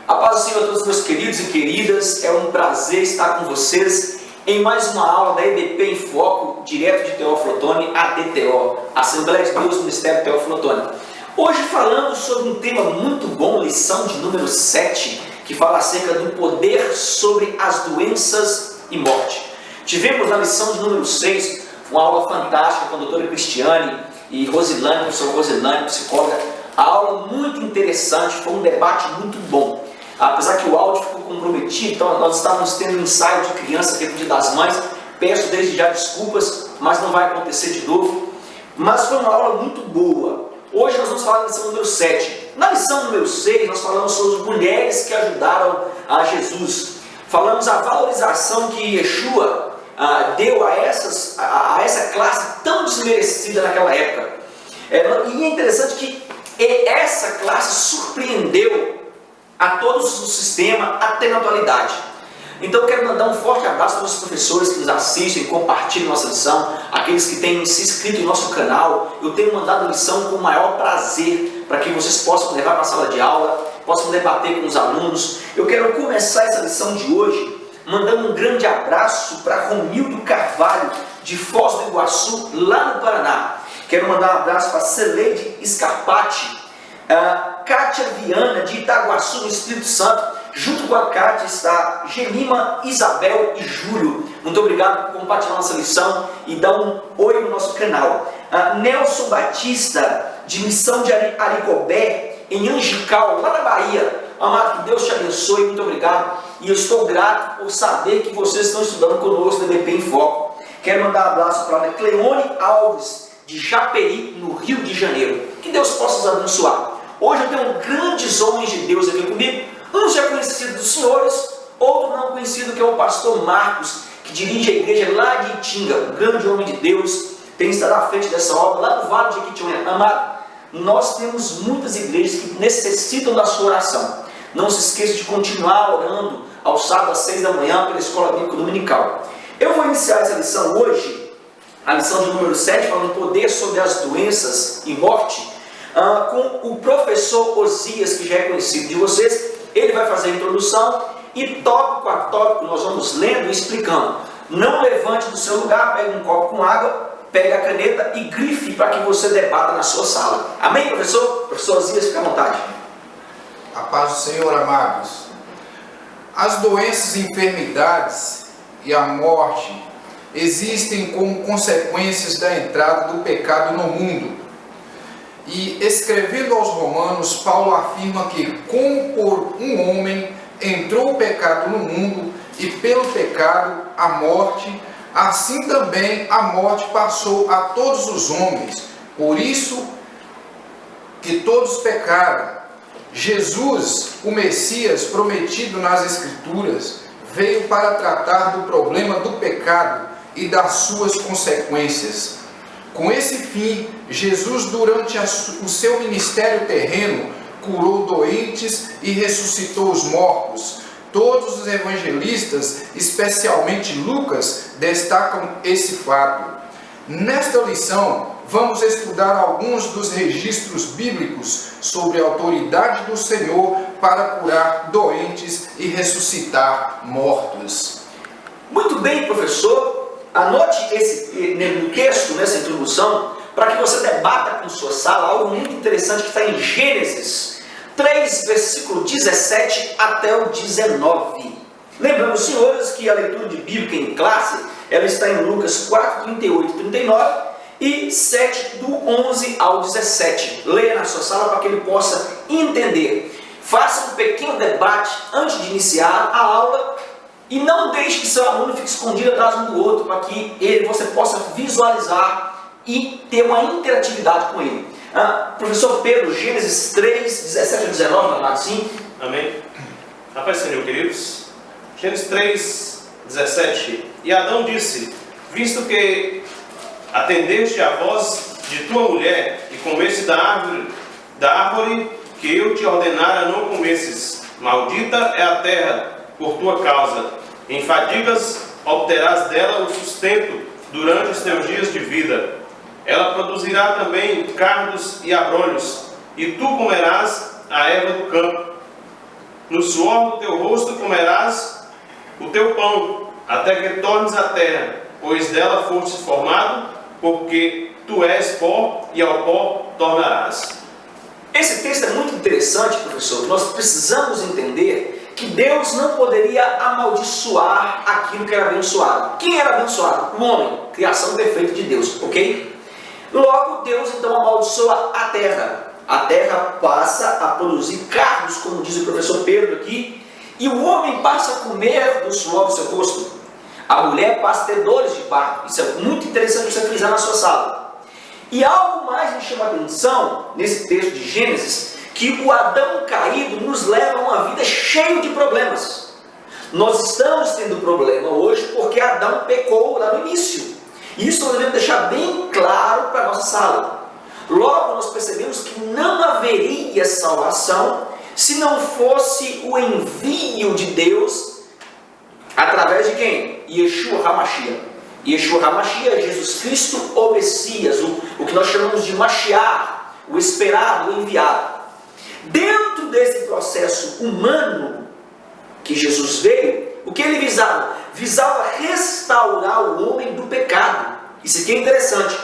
A paz do Senhor a todos meus queridos e queridas, é um prazer estar com vocês em mais uma aula da EBP em Foco, direto de Teófilo Otoni, ADTO, Assembleia de Deus, Ministério Teófilo Otoni. Hoje falamos sobre um tema muito bom, lição de número 7, que fala acerca do poder sobre as doenças e morte. Tivemos na lição de número 6 uma aula fantástica com a doutora Cristiane e Rosilane, professor Rosilane, psicóloga. A aula muito interessante, foi um debate muito bom. Apesar que o áudio ficou comprometido, então nós estávamos tendo um ensaio de criança aqui no Dia das Mães. Peço desde já desculpas, mas não vai acontecer de novo. Mas foi uma aula muito boa. Hoje nós vamos falar da lição número 7. Na lição número 6, nós falamos sobre mulheres que ajudaram a Jesus. Falamos a valorização que Yeshua deu a essa classe tão desmerecida naquela época. E é interessante que essa classe surpreendeu a todos o sistema até na atualidade. Então eu quero mandar um forte abraço para os professores que nos assistem, compartilham nossa lição, aqueles que têm se inscrito em nosso canal. Eu tenho mandado a lição com o maior prazer para que vocês possam levar para a sala de aula, possam debater com os alunos. Eu quero começar essa lição de hoje mandando um grande abraço para Romildo Carvalho, de Foz do Iguaçu, lá no Paraná. Quero mandar um abraço para Celeide Scarpati, Kátia Viana, de Itaguaçu, no Espírito Santo. Junto com a Kátia está Gemima, Isabel e Júlio. Muito obrigado por compartilhar nossa lição e dar um oi no nosso canal. Nelson Batista, de Missão de Aricobé, em Angical, lá na Bahia. Amado, que Deus te abençoe, muito obrigado. E eu estou grato por saber que vocês estão estudando conosco no EBP em Foco. Quero mandar um abraço para a Cleone Alves, de Japeri, no Rio de Janeiro. Que Deus possa os abençoar. Hoje eu tenho grandes homens de Deus aqui comigo. Um já conhecido dos senhores, outro não conhecido, que é o pastor Marcos, que dirige a igreja lá de Itinga, um grande homem de Deus, tem estado à frente dessa obra, lá no Vale de Jequitinhonha. Amado, nós temos muitas igrejas que necessitam da sua oração. Não se esqueça de continuar orando ao sábado às 6 da manhã pela Escola Bíblica Dominical. Eu vou iniciar essa lição hoje, a lição de número 7, falando poder sobre as doenças e morte, com o professor Osias, que já é conhecido de vocês. Ele vai fazer a introdução e tópico a tópico nós vamos lendo e explicando. Não levante do seu lugar, pegue um copo com água, pegue a caneta e grife para que você debata na sua sala. Amém, professor? Professor Osias, fique à vontade. A paz do Senhor, amados. As doenças e enfermidades e a morte existem como consequências da entrada do pecado no mundo. E escrevendo aos Romanos, Paulo afirma que como por um homem entrou o pecado no mundo e pelo pecado a morte, assim também a morte passou a todos os homens. Por isso que todos pecaram. Jesus, o Messias prometido nas Escrituras, veio para tratar do problema do pecado e das suas consequências. Com esse fim, Jesus, durante o seu ministério terreno, curou doentes e ressuscitou os mortos. Todos os evangelistas, especialmente Lucas, destacam esse fato. Nesta lição, vamos estudar alguns dos registros bíblicos sobre a autoridade do Senhor para curar doentes e ressuscitar mortos. Muito bem, professor. Anote no texto, nessa introdução, para que você debata com sua sala algo muito interessante que está em Gênesis 3, versículo 17 até o 19. Lembrando, senhores, que a leitura de Bíblia em classe, ela está em Lucas 4, 38 e 39 e 7, do 11 ao 17. Leia na sua sala para que ele possa entender. Faça um pequeno debate antes de iniciar a aula. E não deixe que seu aluno fique escondido atrás um do outro, para que você possa visualizar e ter uma interatividade com ele. Professor Pedro, Gênesis 3, 17 a 19, não é assim? Amém. A paz do Senhor, queridos. Gênesis 3, 17. E Adão disse: visto que atendeste à voz de tua mulher e comeste da árvore que eu te ordenara não comesses, maldita é a terra por tua causa, em fadigas obterás dela o sustento durante os teus dias de vida. Ela produzirá também cardos e abrolhos, e tu comerás a erva do campo. no suor do teu rosto comerás o teu pão, até que tornes a terra, pois dela foste formado, porque tu és pó, e ao pó tornarás. Esse texto é muito interessante, professor. Nós precisamos entender que Deus não poderia amaldiçoar aquilo que era abençoado. Quem era abençoado? O homem, criação perfeita de Deus, ok? Logo, Deus então amaldiçoa a terra. A terra passa a produzir cardos, como diz o professor Pedro aqui, e o homem passa a comer do suor do seu rosto. A mulher passa a ter dores de parto. Isso é muito interessante você frisar na sua sala. E algo mais me chama a atenção nesse texto de Gênesis, que o Adão caído nos leva a uma vida cheia de problemas. Nós estamos tendo problema hoje porque Adão pecou lá no início. E isso nós devemos deixar bem claro para a nossa sala. Logo nós percebemos que não haveria salvação se não fosse o envio de Deus através de quem? Yeshua HaMashiach. Yeshua HaMashiach é Jesus Cristo, o Messias, o que nós chamamos de Mashiach, o esperado, o enviado. Dentro desse processo humano que Jesus veio, o que ele visava? Visava restaurar o homem do pecado. Isso aqui é interessante.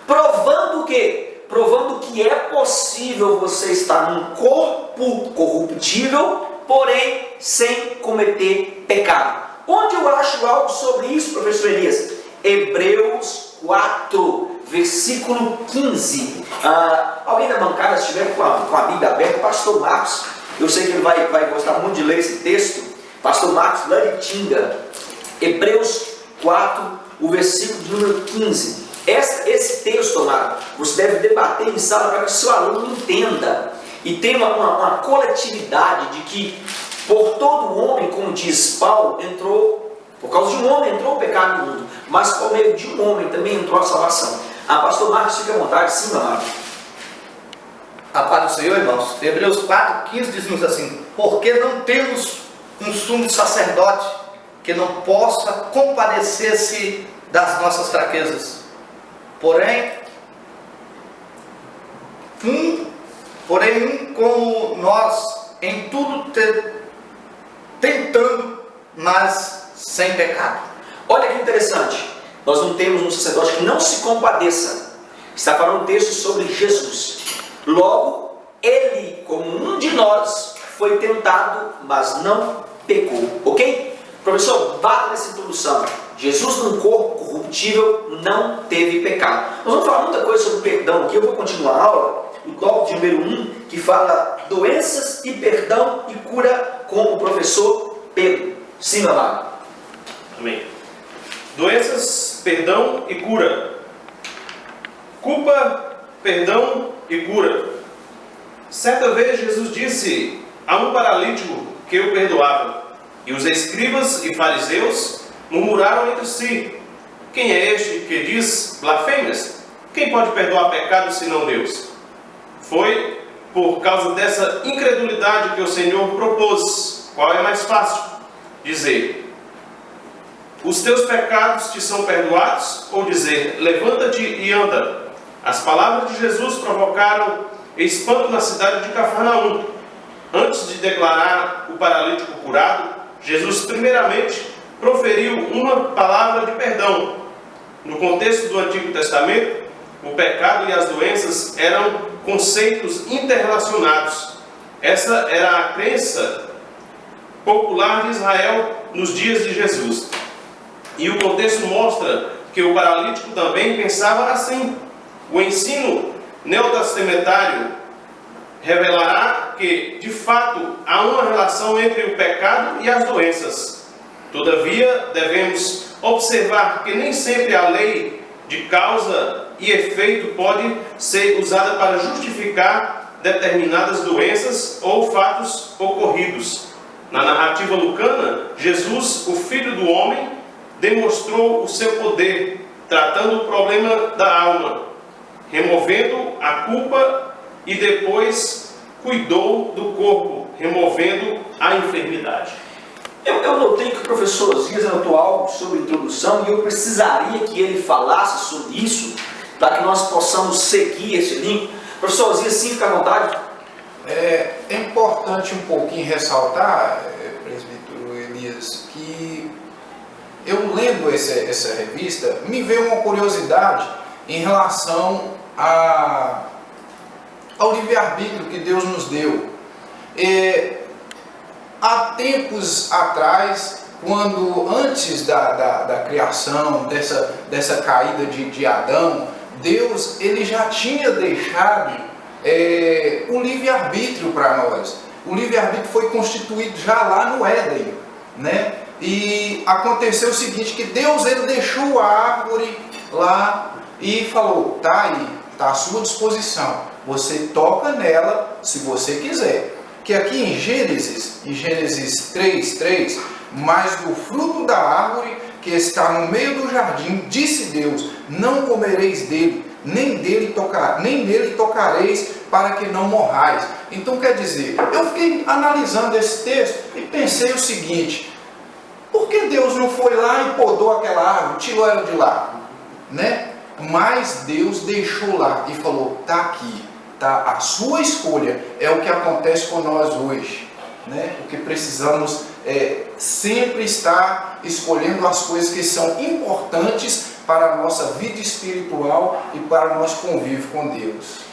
Provando o quê? Provando que é possível você estar num corpo corruptível, porém sem cometer pecado. Onde eu acho algo sobre isso, professor Elias? Hebreus 4, versículo 15. Alguém da bancada, se estiver com a Bíblia aberta, pastor Marcos, eu sei que ele vai gostar muito de ler esse texto. Pastor Marcos Laritinga, Hebreus 4, o versículo de número 15. Esse texto, amado, você deve debater em sala para que o seu aluno entenda e tenha uma coletividade de que por todo homem, como diz Paulo, por causa de um homem entrou o pecado no mundo, mas por meio de um homem também entrou a salvação. Pastor Marcos, fique à vontade, sim, meu amado. A paz do Senhor, irmãos. Hebreus 4,15 diz-nos assim: porque não temos um sumo sacerdote que não possa compadecer-se das nossas fraquezas, porém um como nós em tudo tentando, mas sem pecado. Olha que interessante, nós não temos um sacerdote que não se compadeça. Está falando um texto sobre Jesus. Logo, ele, como um de nós, foi tentado, mas não pecou. Ok? Professor, bata nessa introdução. Jesus, num corpo corruptível, não teve pecado. Nós vamos falar muita coisa sobre perdão aqui. Eu vou continuar a aula, o tópico número 1, que fala doenças e perdão e cura, com o professor Pedro. Sim, meu amado. Amém. Doenças, perdão e cura. Culpa, perdão e cura. Certa vez Jesus disse a um paralítico que o perdoava, e os escribas e fariseus murmuraram entre si: quem é este que diz blasfêmias? Quem pode perdoar pecados senão Deus? Foi por causa dessa incredulidade que o Senhor propôs. Qual é mais fácil? Dizer: os teus pecados te são perdoados, ou dizer: levanta-te e anda? As palavras de Jesus provocaram espanto na cidade de Cafarnaum. Antes de declarar o paralítico curado, Jesus primeiramente proferiu uma palavra de perdão. No contexto do Antigo Testamento, o pecado e as doenças eram conceitos interrelacionados. Essa era a crença popular de Israel nos dias de Jesus. E o contexto mostra que o paralítico também pensava assim. O ensino neotestamentário revelará que, de fato, há uma relação entre o pecado e as doenças. Todavia, devemos observar que nem sempre a lei de causa e efeito pode ser usada para justificar determinadas doenças ou fatos ocorridos. Na narrativa lucana, Jesus, o Filho do Homem, demonstrou o seu poder, tratando o problema da alma, removendo a culpa, e depois cuidou do corpo, removendo a enfermidade. Eu notei que o professor Osias anotou algo sobre a introdução e eu precisaria que ele falasse sobre isso para que nós possamos seguir esse link. Professor Osias, sim, fica à vontade. É importante importante um pouquinho ressaltar, presbítero Elias, que eu lendo essa revista, me veio uma curiosidade em relação ao livre-arbítrio que Deus nos deu. Há tempos atrás, antes da criação, dessa caída de Adão, Deus ele já tinha deixado o livre-arbítrio para nós. O livre-arbítrio foi constituído já lá no Éden, né? E aconteceu o seguinte, que Deus ele deixou a árvore lá e falou, tá aí, está à sua disposição, você toca nela se você quiser. Que aqui em Gênesis 3:3, mas do fruto da árvore que está no meio do jardim, disse Deus, não comereis dele, nem nele tocareis, para que não morrais. Então quer dizer, eu fiquei analisando esse texto e pensei o seguinte, por que Deus não foi lá e podou aquela árvore, tirou ela de lá, né? Mas Deus deixou lá e falou, tá aqui, tá a sua escolha. É o que acontece com nós hoje, né? O que precisamos sempre estar escolhendo as coisas que são importantes para a nossa vida espiritual e para o nosso convívio com Deus.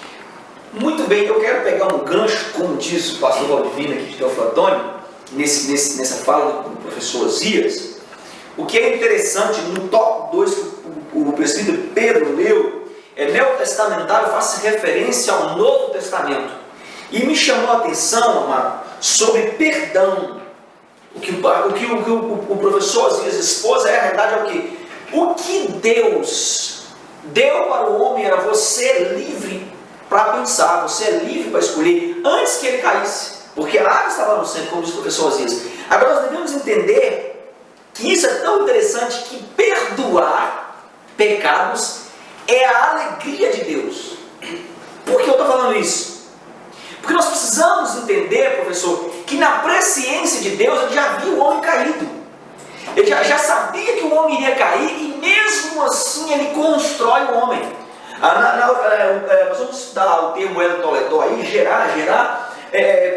Muito bem, eu quero pegar um gancho, como diz o pastor Valdivino aqui de Teoflotone, nessa fala do professor Osias. O que é interessante no tópico 2 que o presbítero Pedro leu, neotestamentário faz referência ao Novo Testamento. E me chamou a atenção, amado, sobre perdão. O que o professor Osias expôs, a realidade é o que? O que Deus deu para o homem era você livre para pensar, você é livre para escolher antes que ele caísse. Porque a árvore estava no centro, como diz o professor Osias. Agora nós devemos entender que isso é tão interessante que perdoar pecados é a alegria de Deus. Por que eu estou falando isso? Porque nós precisamos entender, professor, que na presciência de Deus ele já viu o homem caído. Ele já sabia que o homem iria cair e mesmo assim ele constrói o homem. Nós vamos estudar o termo Toledó aí, gerar.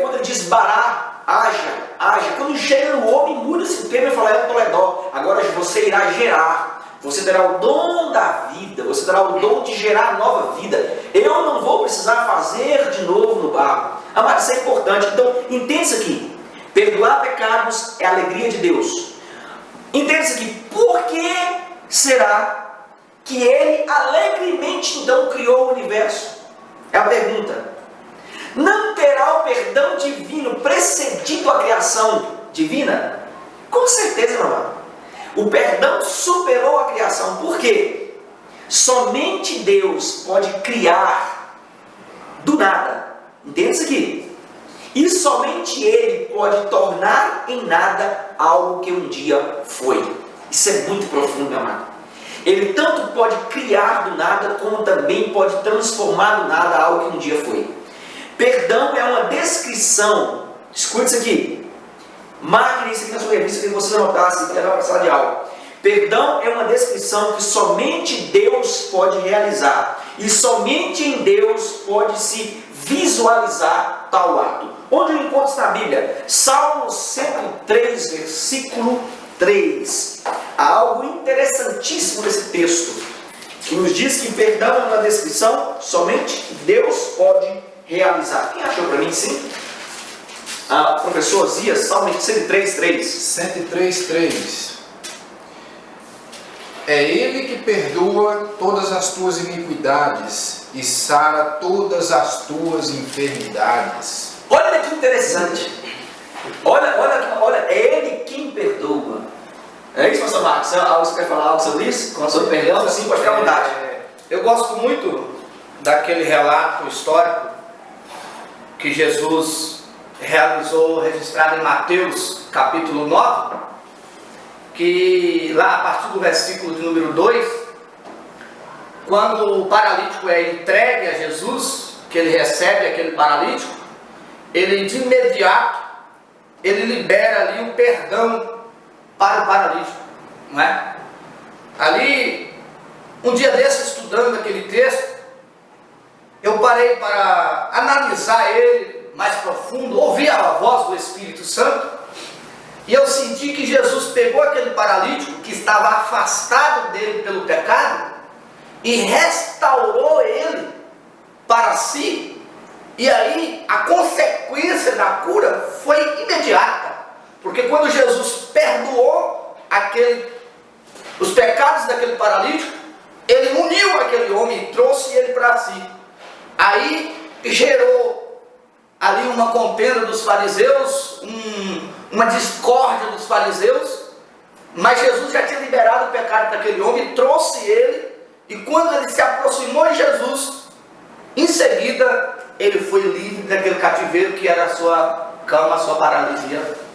Quando ele diz bará, haja. Quando chega no homem, muda-se o termo e fala Toledó. Agora você irá gerar. Você terá o dom da vida, você terá o dom de gerar nova vida. Eu não vou precisar fazer de novo no barro. Amado, isso é importante. Então, entenda isso aqui. Perdoar pecados é a alegria de Deus. Entenda isso aqui. Por que será que Ele alegremente então criou o universo? É a pergunta. Não terá o perdão divino precedido a criação divina? Com certeza, meu amado. O perdão superou a criação. Por quê? Somente Deus pode criar do nada. Entende isso aqui? E somente Ele pode tornar em nada algo que um dia foi. Isso é muito profundo, meu amado. Ele tanto pode criar do nada, como também pode transformar do nada algo que um dia foi. Perdão é uma descrição. Escute isso aqui. Marque isso aqui na sua revista, que você anotasse e levar para a sala de aula. Perdão é uma descrição que somente Deus pode realizar. E somente em Deus pode se visualizar tal ato. Onde eu encontro isso na Bíblia? Salmo 103, versículo 3. Há algo interessantíssimo nesse texto, que nos diz que perdão é uma descrição somente Deus pode realizar. Quem achou para mim, sim? Professor Osias, Salmo 103:3. 103:3. É Ele que perdoa todas as tuas iniquidades e sara todas as tuas enfermidades. Olha que interessante. Olha, é Ele quem perdoa. É isso, pastor Marcos? Você quer falar algo sobre isso? Sobre perdão? Sim, pode ficar à vontade. Eu gosto muito daquele relato histórico que Jesus realizou, registrado em Mateus capítulo 9, que lá a partir do versículo de número 2, quando o paralítico é entregue a Jesus, que ele recebe aquele paralítico, ele de imediato, ele libera ali o perdão para o paralítico, não é? Ali, um dia desse, estudando aquele texto, eu parei para analisar ele mais profundo, ouvi a voz do Espírito Santo, e eu senti que Jesus pegou aquele paralítico que estava afastado dele pelo pecado e restaurou ele para si. E aí a consequência da cura foi imediata, porque quando Jesus perdoou os pecados daquele paralítico, ele uniu aquele homem e trouxe ele para si. Aí gerou ali uma contenda dos fariseus, uma discórdia dos fariseus, mas Jesus já tinha liberado o pecado daquele homem, trouxe ele, e quando ele se aproximou de Jesus, em seguida ele foi livre daquele cativeiro que era a sua cama, a sua paralisia.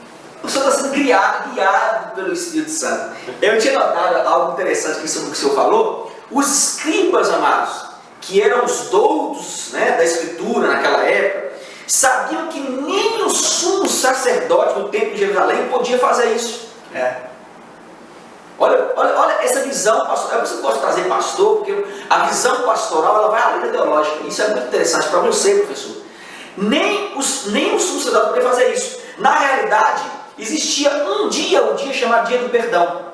O senhor está sendo guiado pelo Espírito Santo. Eu tinha notado algo interessante aqui sobre o que o senhor falou. Os escribas, amados, que eram os doutos, né, da Escritura naquela época, sabiam que nem o sumo sacerdote do templo de Jerusalém podia fazer isso. Olha essa visão pastoral. É por isso que eu gosto de trazer pastor, porque a visão pastoral ela vai além da ideológica. Isso é muito interessante para você, professor. Nem o sumo sacerdote podia fazer isso. Na realidade, existia um dia, chamado Dia do Perdão.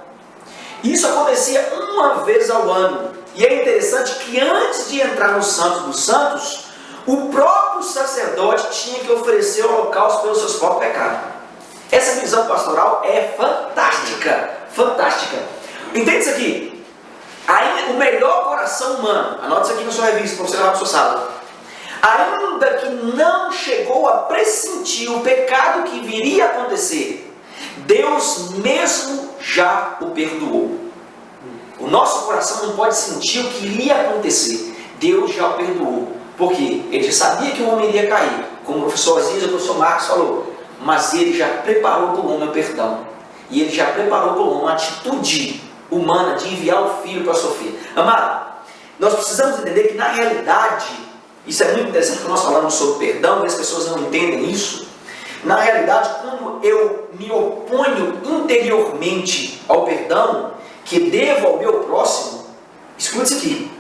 Isso acontecia uma vez ao ano. E é interessante que antes de entrar no Santo dos Santos, o próprio sacerdote tinha que oferecer o holocausto pelos seus próprios pecados. Essa visão pastoral é fantástica. Fantástica. Entende isso aqui? Aí, o melhor coração humano, anota isso aqui na sua revista, para você levar para o seu sábado. Ainda que não chegou a pressentir o pecado que viria a acontecer, Deus mesmo já o perdoou. O nosso coração não pode sentir o que iria acontecer. Deus já o perdoou. Por quê? Ele já sabia que o homem iria cair, como o professor Aziz e o professor Marcos falou. Mas ele já preparou para o homem o perdão. E ele já preparou para o homem uma atitude humana de enviar o filho para sofrer. Amado, nós precisamos entender que na realidade, isso é muito interessante que nós falamos sobre perdão, e as pessoas não entendem isso. Na realidade, quando eu me oponho interiormente ao perdão, que devo ao meu próximo, escute isso aqui,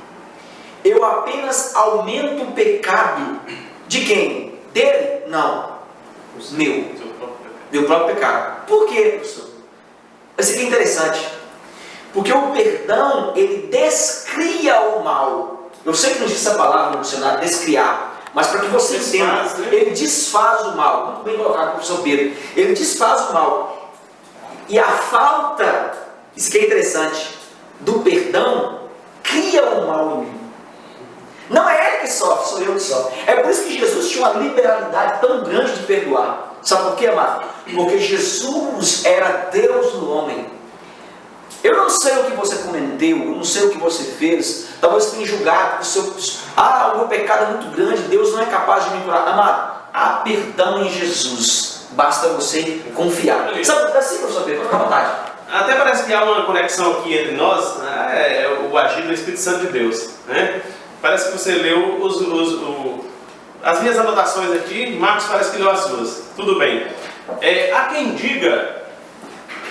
eu apenas aumento o pecado de quem? Dele? Não. Meu próprio pecado. Por quê, professor? Isso aqui é interessante. Porque o perdão, ele descria o mal. Eu sei que não existe essa palavra no dicionário, descriar. Mas para que você entenda, ele desfaz o mal. Muito bem colocado, professor Pedro. Ele desfaz o mal. E a falta, isso que é interessante, do perdão, cria o mal em mim. Não é ele que sofre, sou eu que sofre. É por isso que Jesus tinha uma liberalidade tão grande de perdoar. Sabe por quê, amado? Porque Jesus era Deus no homem. Eu não sei o que você cometeu, eu não sei o que você fez. Talvez você tenha julgado o meu pecado é muito grande, Deus não é capaz de me curar. Amado, há perdão em Jesus. Basta você confiar. Sabe assim, professor Pedro? Fica à vontade. Até parece que há uma conexão aqui entre nós, o agir do Espírito Santo de Deus, né? Parece que você leu as minhas anotações aqui, Marcos parece que leu as suas. Tudo bem. Há quem diga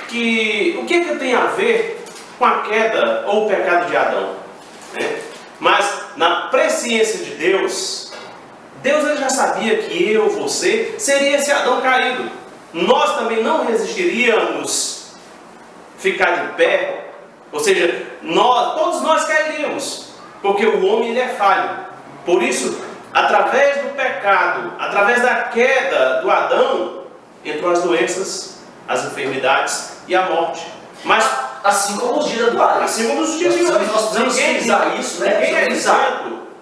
que o que tem a ver com a queda ou o pecado de Adão, né? Mas na presciência de Deus, ele já sabia que eu, você, seria esse Adão caído. Nós também não resistiríamos ficar de pé, ou seja, todos nós cairíamos, porque o homem ele é falho. Por isso, através do pecado, através da queda do Adão, entrou as doenças, as enfermidades e a morte. Mas assim como os dias atuais. Assim como os dias de hoje. Nós precisamos frisar isso, né?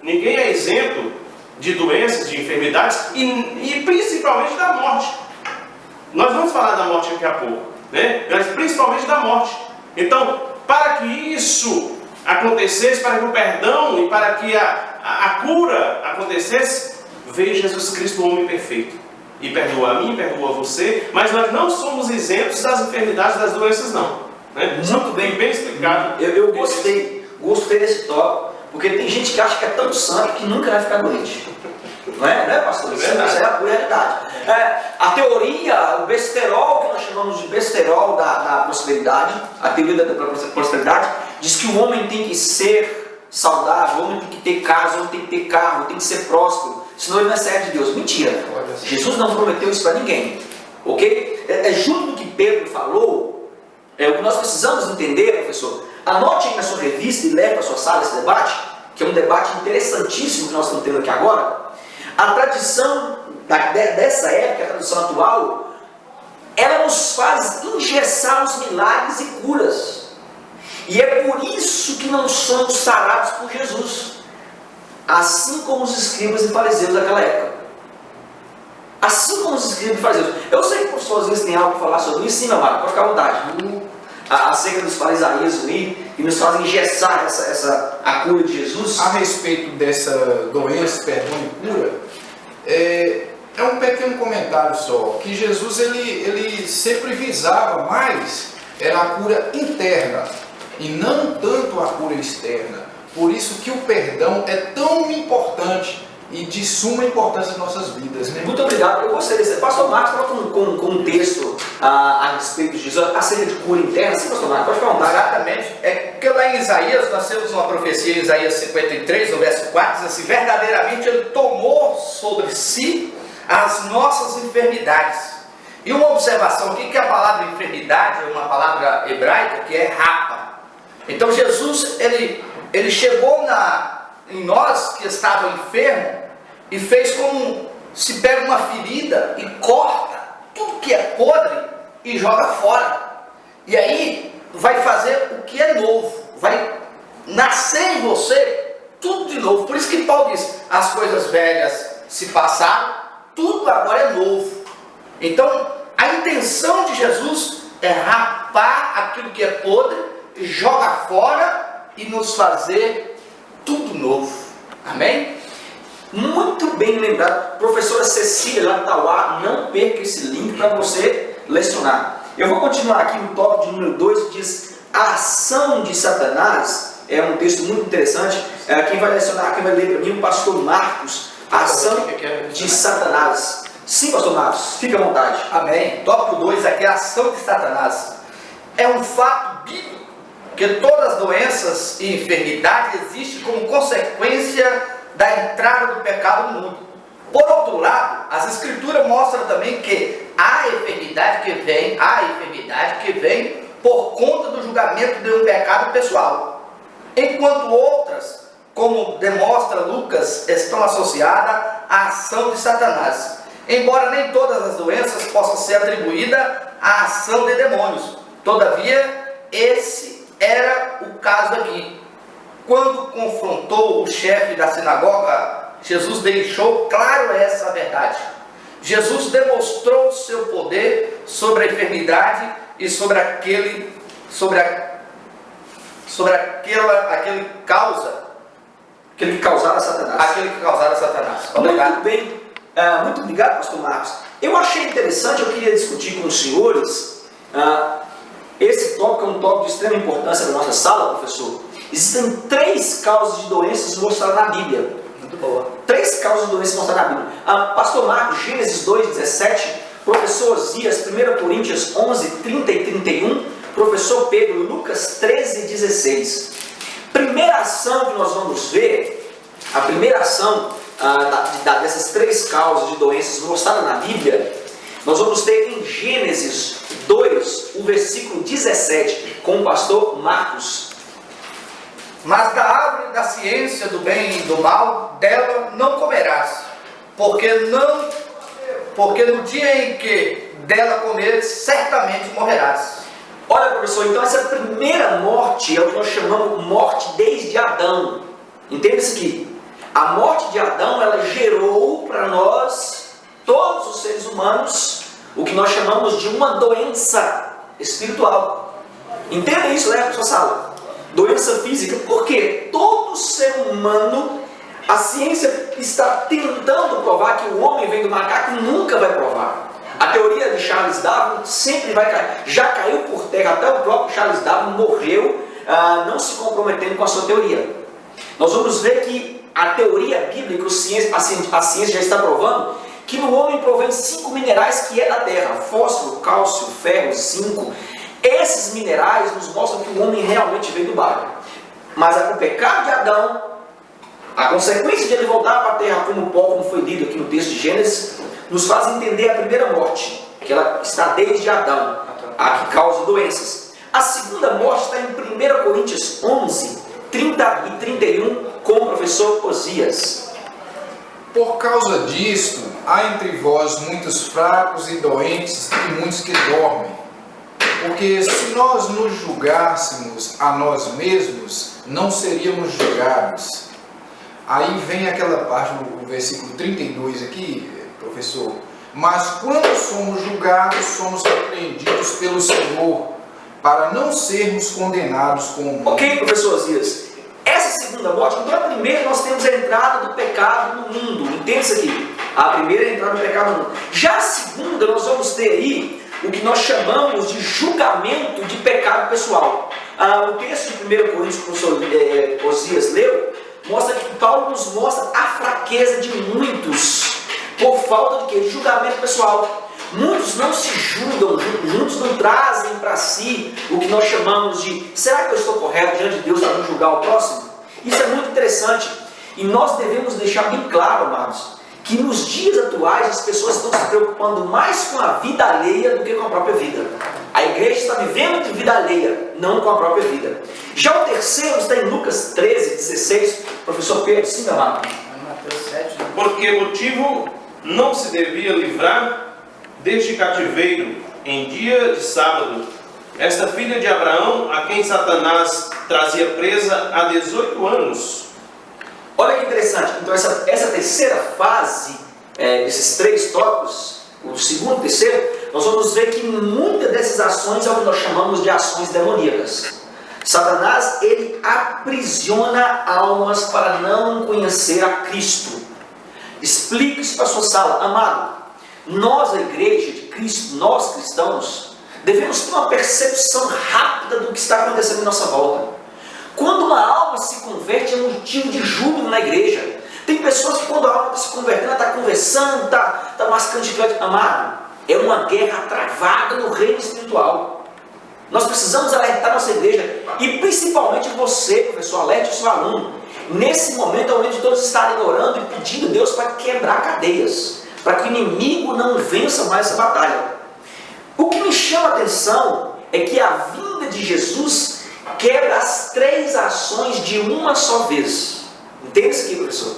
Ninguém é isento de doenças, de enfermidades e principalmente da morte. Nós vamos falar da morte daqui a pouco, né? Mas principalmente da morte. Então, para que isso acontecesse, para que o perdão e para que a cura acontecesse, veio Jesus Cristo, o homem perfeito. E perdoa a mim, perdoa a você, mas nós não somos isentos das enfermidades, das doenças, não. Né? Muito bem explicado. Eu gostei desse tópico, porque tem gente que acha que é tão santo que nunca vai ficar doente. Não é pastor? Isso é a pura realidade. A teoria, o besterol, que nós chamamos de besterol da prosperidade, a teoria da prosperidade, diz que o homem tem que ser saudável, o homem tem que ter casa, o homem tem que ter carro, tem que ser próspero. senão ele não é servo de Deus. Mentira. Jesus não prometeu isso para ninguém. Ok? Junto do que Pedro falou, o que nós precisamos entender, professor, anote aí na sua revista e leve para a sua sala esse debate, que é um debate interessantíssimo que nós estamos tendo aqui agora. A tradição dessa época, a tradição atual, ela nos faz engessar os milagres e curas. E é por isso que não somos sarados por Jesus, assim como os escribas e fariseus daquela época. Assim como os escribas e fariseus. Eu sei que o professor às vezes tem algo para falar sobre isso, sim, meu amado, pode ficar à vontade. Acerca dos farisaísmos aí, que nos fazem engessar a cura de Jesus. A respeito dessa doença, perdão e cura, é um pequeno comentário só, que Jesus ele sempre visava mais era a cura interna e não tanto a cura externa. Por isso que o perdão é tão importante e de suma importância em nossas vidas, né? Muito obrigado. Eu gostaria de pastor Marcos, coloca com um texto a respeito de Jesus, acerca de cura interna. Sim, pastor Marcos, pode ficar à vontade. Exatamente. É que lá em Isaías, nós temos uma profecia em Isaías 53, no verso 4, diz assim: verdadeiramente ele tomou sobre si as nossas enfermidades. E uma observação aqui, que a palavra enfermidade é uma palavra hebraica que é rapa. Então Jesus, ele chegou em nós que estavam enfermos e fez como se pega uma ferida e corta tudo que é podre e joga fora. E aí vai fazer o que é novo, vai nascer em você tudo de novo. Por isso que Paulo diz: as coisas velhas se passaram, tudo agora é novo. Então a intenção de Jesus é rapar aquilo que é podre, jogar fora e nos fazer tudo novo. Amém? Muito bem lembrado. Professora Cecília Latauá, não perca esse link para você lecionar. Eu vou continuar aqui no tópico de número 2, que diz a ação de Satanás. É um texto muito interessante. Quem vai lecionar, quem vai ler para mim, o pastor Marcos. A ação de Satanás. Sim, pastor Marcos, fique à vontade. Amém. Tópico 2 aqui é a ação de Satanás. É um fato bíblico que todas as doenças e enfermidades existem como consequência da entrada do pecado no mundo. Por outro lado, as escrituras mostram também que há enfermidade que vem por conta do julgamento de um pecado pessoal, enquanto outras, como demonstra Lucas, estão associadas à ação de Satanás. Embora nem todas as doenças possam ser atribuídas à ação de demônios, todavia esse era o caso aqui. Quando confrontou o chefe da sinagoga, Jesus deixou claro essa verdade. Jesus demonstrou seu poder sobre a enfermidade e sobre aquele que causara Satanás. Obrigado. Muito bem. Muito obrigado, pastor Marcos. Eu achei interessante, eu queria discutir com os senhores. Esse tópico é um tópico de extrema importância na nossa sala, professor. Existem 3 causas de doenças mostradas na Bíblia. Muito boa. 3 causas de doenças mostradas na Bíblia. Pastor Marcos, Gênesis 2:17. Professor Osias, 1 Coríntios 11:30 e 31. Professor Pedro, Lucas 13:16. Primeira ação que nós vamos ver, a primeira ação dessas 3 causas de doenças mostradas na Bíblia, nós vamos ter em Gênesis 2, o versículo 17, com o pastor Marcos. Mas da árvore da ciência do bem e do mal, dela não comerás, porque no dia em que dela comeres, certamente morrerás. Olha, professor, então essa primeira morte é o que nós chamamos morte desde Adão. Entende isso aqui? A morte de Adão, ela gerou para nós, todos os seres humanos, o que nós chamamos de uma doença espiritual. Entenda isso, né, sua sala? Doença física, porque todo ser humano, a ciência está tentando provar que o homem vem do macaco, nunca vai provar. A teoria de Charles Darwin sempre vai cair, já caiu por terra, até o próprio Charles Darwin morreu não se comprometendo com a sua teoria. Nós vamos ver que a teoria bíblica, a ciência já está provando que no homem provém 5 minerais que é da terra: fósforo, cálcio, ferro, zinco. Esses minerais nos mostram que o homem realmente veio do barro. Mas com o pecado de Adão, A consequência de ele voltar para a terra como pó, como foi lido aqui no texto de Gênesis, nos faz entender a primeira morte, que ela está desde Adão, a que causa doenças. A segunda morte está em 1 Coríntios 11, 30 e 31, com o professor Osias. Por causa disto, há entre vós muitos fracos e doentes e muitos que dormem. Porque se nós nos julgássemos a nós mesmos, não seríamos julgados. Aí vem aquela parte do versículo 32 aqui, professor. Mas quando somos julgados, somos repreendidos pelo Senhor, para não sermos condenados com o mundo. Ok, professor Osias. Essa segunda morte, então a primeira nós temos a entrada do pecado no mundo. Entende isso aqui? A primeira é a entrada do pecado no mundo. Já a segunda, nós vamos ter aí o que nós chamamos de julgamento de pecado pessoal. O texto de 1 Coríntios que o professor Osias leu, mostra que Paulo nos mostra a fraqueza de muitos, por falta de quê? De julgamento pessoal. Muitos não se julgam, muitos não trazem para si o que nós chamamos de: será que eu estou correto diante de Deus para não julgar o próximo? Isso é muito interessante e nós devemos deixar bem claro, amados, que nos dias atuais as pessoas estão se preocupando mais com a vida alheia do que com a própria vida. A igreja está vivendo de vida alheia, não com a própria vida. Já o terceiro está em Lucas 13, 16. Professor Pedro, sim, meu amado. Mateus 7. Por que motivo não se devia livrar deste cativeiro em dia de sábado esta filha de Abraão, a quem Satanás trazia presa há 18 anos? Olha que interessante. Então essa terceira fase, esses três tópicos, o segundo e o terceiro, nós vamos ver que muitas dessas ações é o que nós chamamos de ações demoníacas. Satanás, ele aprisiona almas para não conhecer a Cristo. Explique isso para a sua sala. Amado, nós, a igreja de Cristo, nós cristãos, devemos ter uma percepção rápida do que está acontecendo em nossa volta. Quando uma alma se converte, é um motivo de júbilo na igreja. Tem pessoas que quando a alma está se convertendo, ela está conversando, está mascando chiclete. Amado, é uma guerra travada no reino espiritual. Nós precisamos alertar nossa igreja, e principalmente você, professor, alerte o seu aluno. Nesse momento é o momento de todos estarem orando e pedindo a Deus para quebrar cadeias, para que o inimigo não vença mais essa batalha. O que me chama a atenção é que a vinda de Jesus quebra as três ações de uma só vez. Entende isso aqui, professor?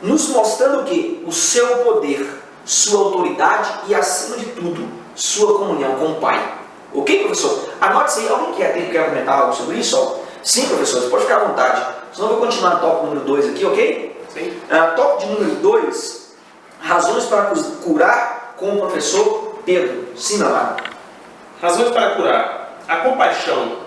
Nos mostrando o quê? O seu poder, sua autoridade e, acima de tudo, sua comunhão com o Pai. Ok, professor? Anote isso aí. Alguém quer comentar algo sobre isso? Sim, professor, você pode ficar à vontade. Senão eu vou continuar no tópico número 2 aqui, ok? Sim. Tópico de número 2, razões para curar, com o professor Pedro. Sim, meu amado. Razões para curar. A compaixão.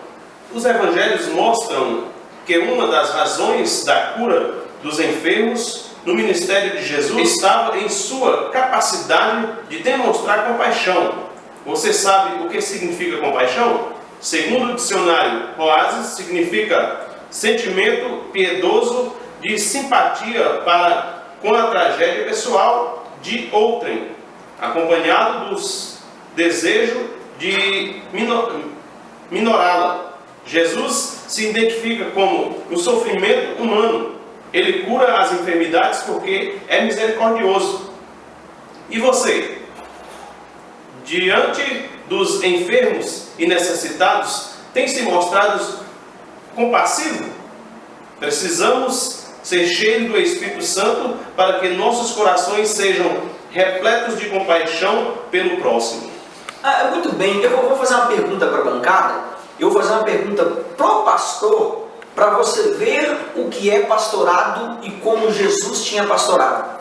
Os evangelhos mostram que uma das razões da cura dos enfermos no ministério de Jesus estava em sua capacidade de demonstrar compaixão. Você sabe o que significa compaixão? Segundo o dicionário Oasis, significa sentimento piedoso de simpatia para com a tragédia pessoal de outrem, acompanhado dos desejos de minorá-la. Jesus se identifica como o sofrimento humano. Ele cura as enfermidades porque é misericordioso. E você? Diante dos enfermos e necessitados, tem se mostrado compassivo? Precisamos ser cheios do Espírito Santo para que nossos corações sejam repletos de compaixão pelo próximo. Muito bem, eu vou fazer uma pergunta para a bancada. Eu vou fazer uma pergunta para o pastor, para você ver o que é pastorado e como Jesus tinha pastorado.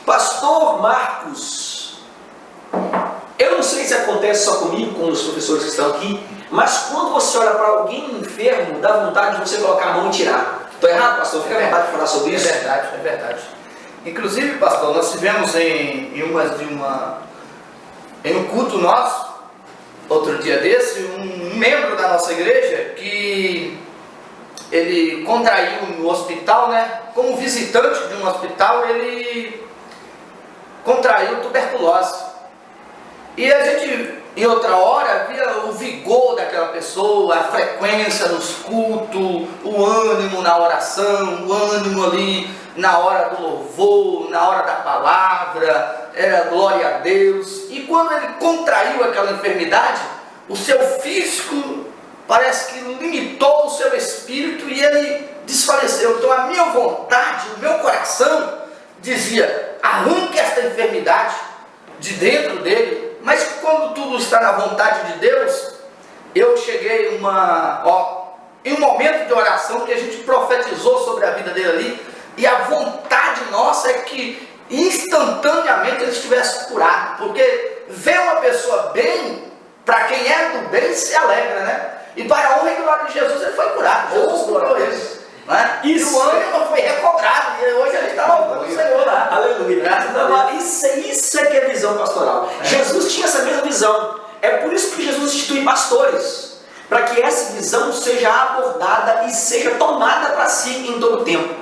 Pastor Marcos, eu não sei se acontece só comigo, com os professores que estão aqui, mas quando você olha para alguém enfermo, dá vontade de você colocar a mão e tirar. Estou errado, pastor? Fica à vontade de falar sobre isso. É verdade, é verdade. Inclusive, pastor, nós tivemos em um culto nosso, outro dia desse, um membro da nossa igreja que ele contraiu no hospital, né? Como visitante de um hospital, ele contraiu tuberculose. E a gente e outra hora via o vigor daquela pessoa, a frequência nos cultos, o ânimo na oração, o ânimo ali na hora do louvor, na hora da palavra, era glória a Deus. E quando ele contraiu aquela enfermidade, o seu físico parece que limitou o seu espírito e ele desfaleceu. Então a minha vontade, o meu coração dizia: arranque esta enfermidade de dentro dele. Mas quando tudo está na vontade de Deus, eu cheguei em um momento de oração que a gente profetizou sobre a vida dele ali, e a vontade nossa é que instantaneamente ele estivesse curado, porque ver uma pessoa bem, para quem é do bem, se alegra, né? E para a honra e glória de Jesus, ele foi curado. Jesus curou ele. Né? E o ânimo foi recobrado, e hoje ele está louvando o Senhor lá. Aleluia. Isso é que é visão pastoral. Jesus tinha essa mesma visão. É por isso que Jesus institui pastores, para que essa visão seja abordada e seja tomada para si em todo o tempo.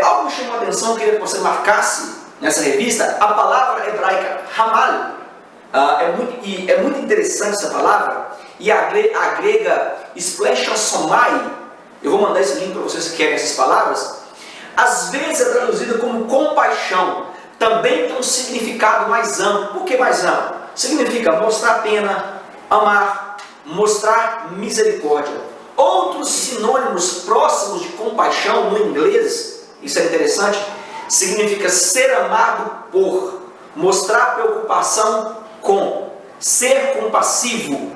Algo me chamou a atenção, eu queria que você marcasse nessa revista a palavra hebraica Hamal. É muito interessante essa palavra, e a grega splashosomai. Eu vou mandar esse link para vocês que querem essas palavras. Às vezes é traduzida como compaixão. Também tem um significado mais amplo. Por que mais amplo? Significa mostrar pena, amar, mostrar misericórdia. Outros sinônimos próximos de compaixão no inglês, isso é interessante, significa ser amado por, mostrar preocupação com, ser compassivo,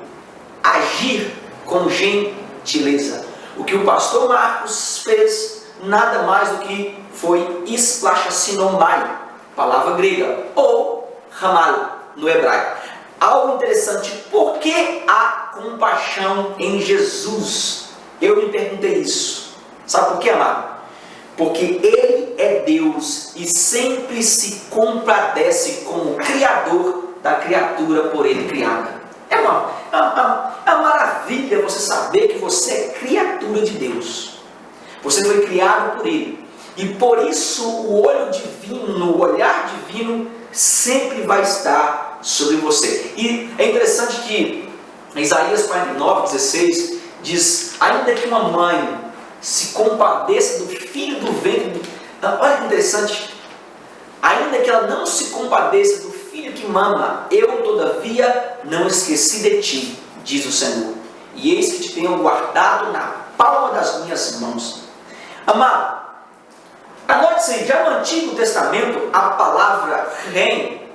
agir com gentileza. O que o pastor Marcos fez nada mais do que foi splashosinomai, palavra grega, ou hamal no hebraico. Algo interessante, por que há compaixão em Jesus? Eu me perguntei isso. Sabe por quê, amado? Porque Ele é Deus e sempre se compadece como Criador da criatura por Ele criada. É uma maravilha você saber que você é criatura de Deus. Você foi criado por Ele. E por isso o olho divino, o olhar divino sempre vai estar sobre você. E é interessante que Isaías 49:16 diz: ainda que uma mãe se compadeça do filho do ventre, olha que interessante, ainda que ela não se compadeça do filho que mama, eu todavia não esqueci de ti, diz o Senhor, e eis que te tenho guardado na palma das minhas mãos. Amado, anote-se, já no Antigo Testamento a palavra rem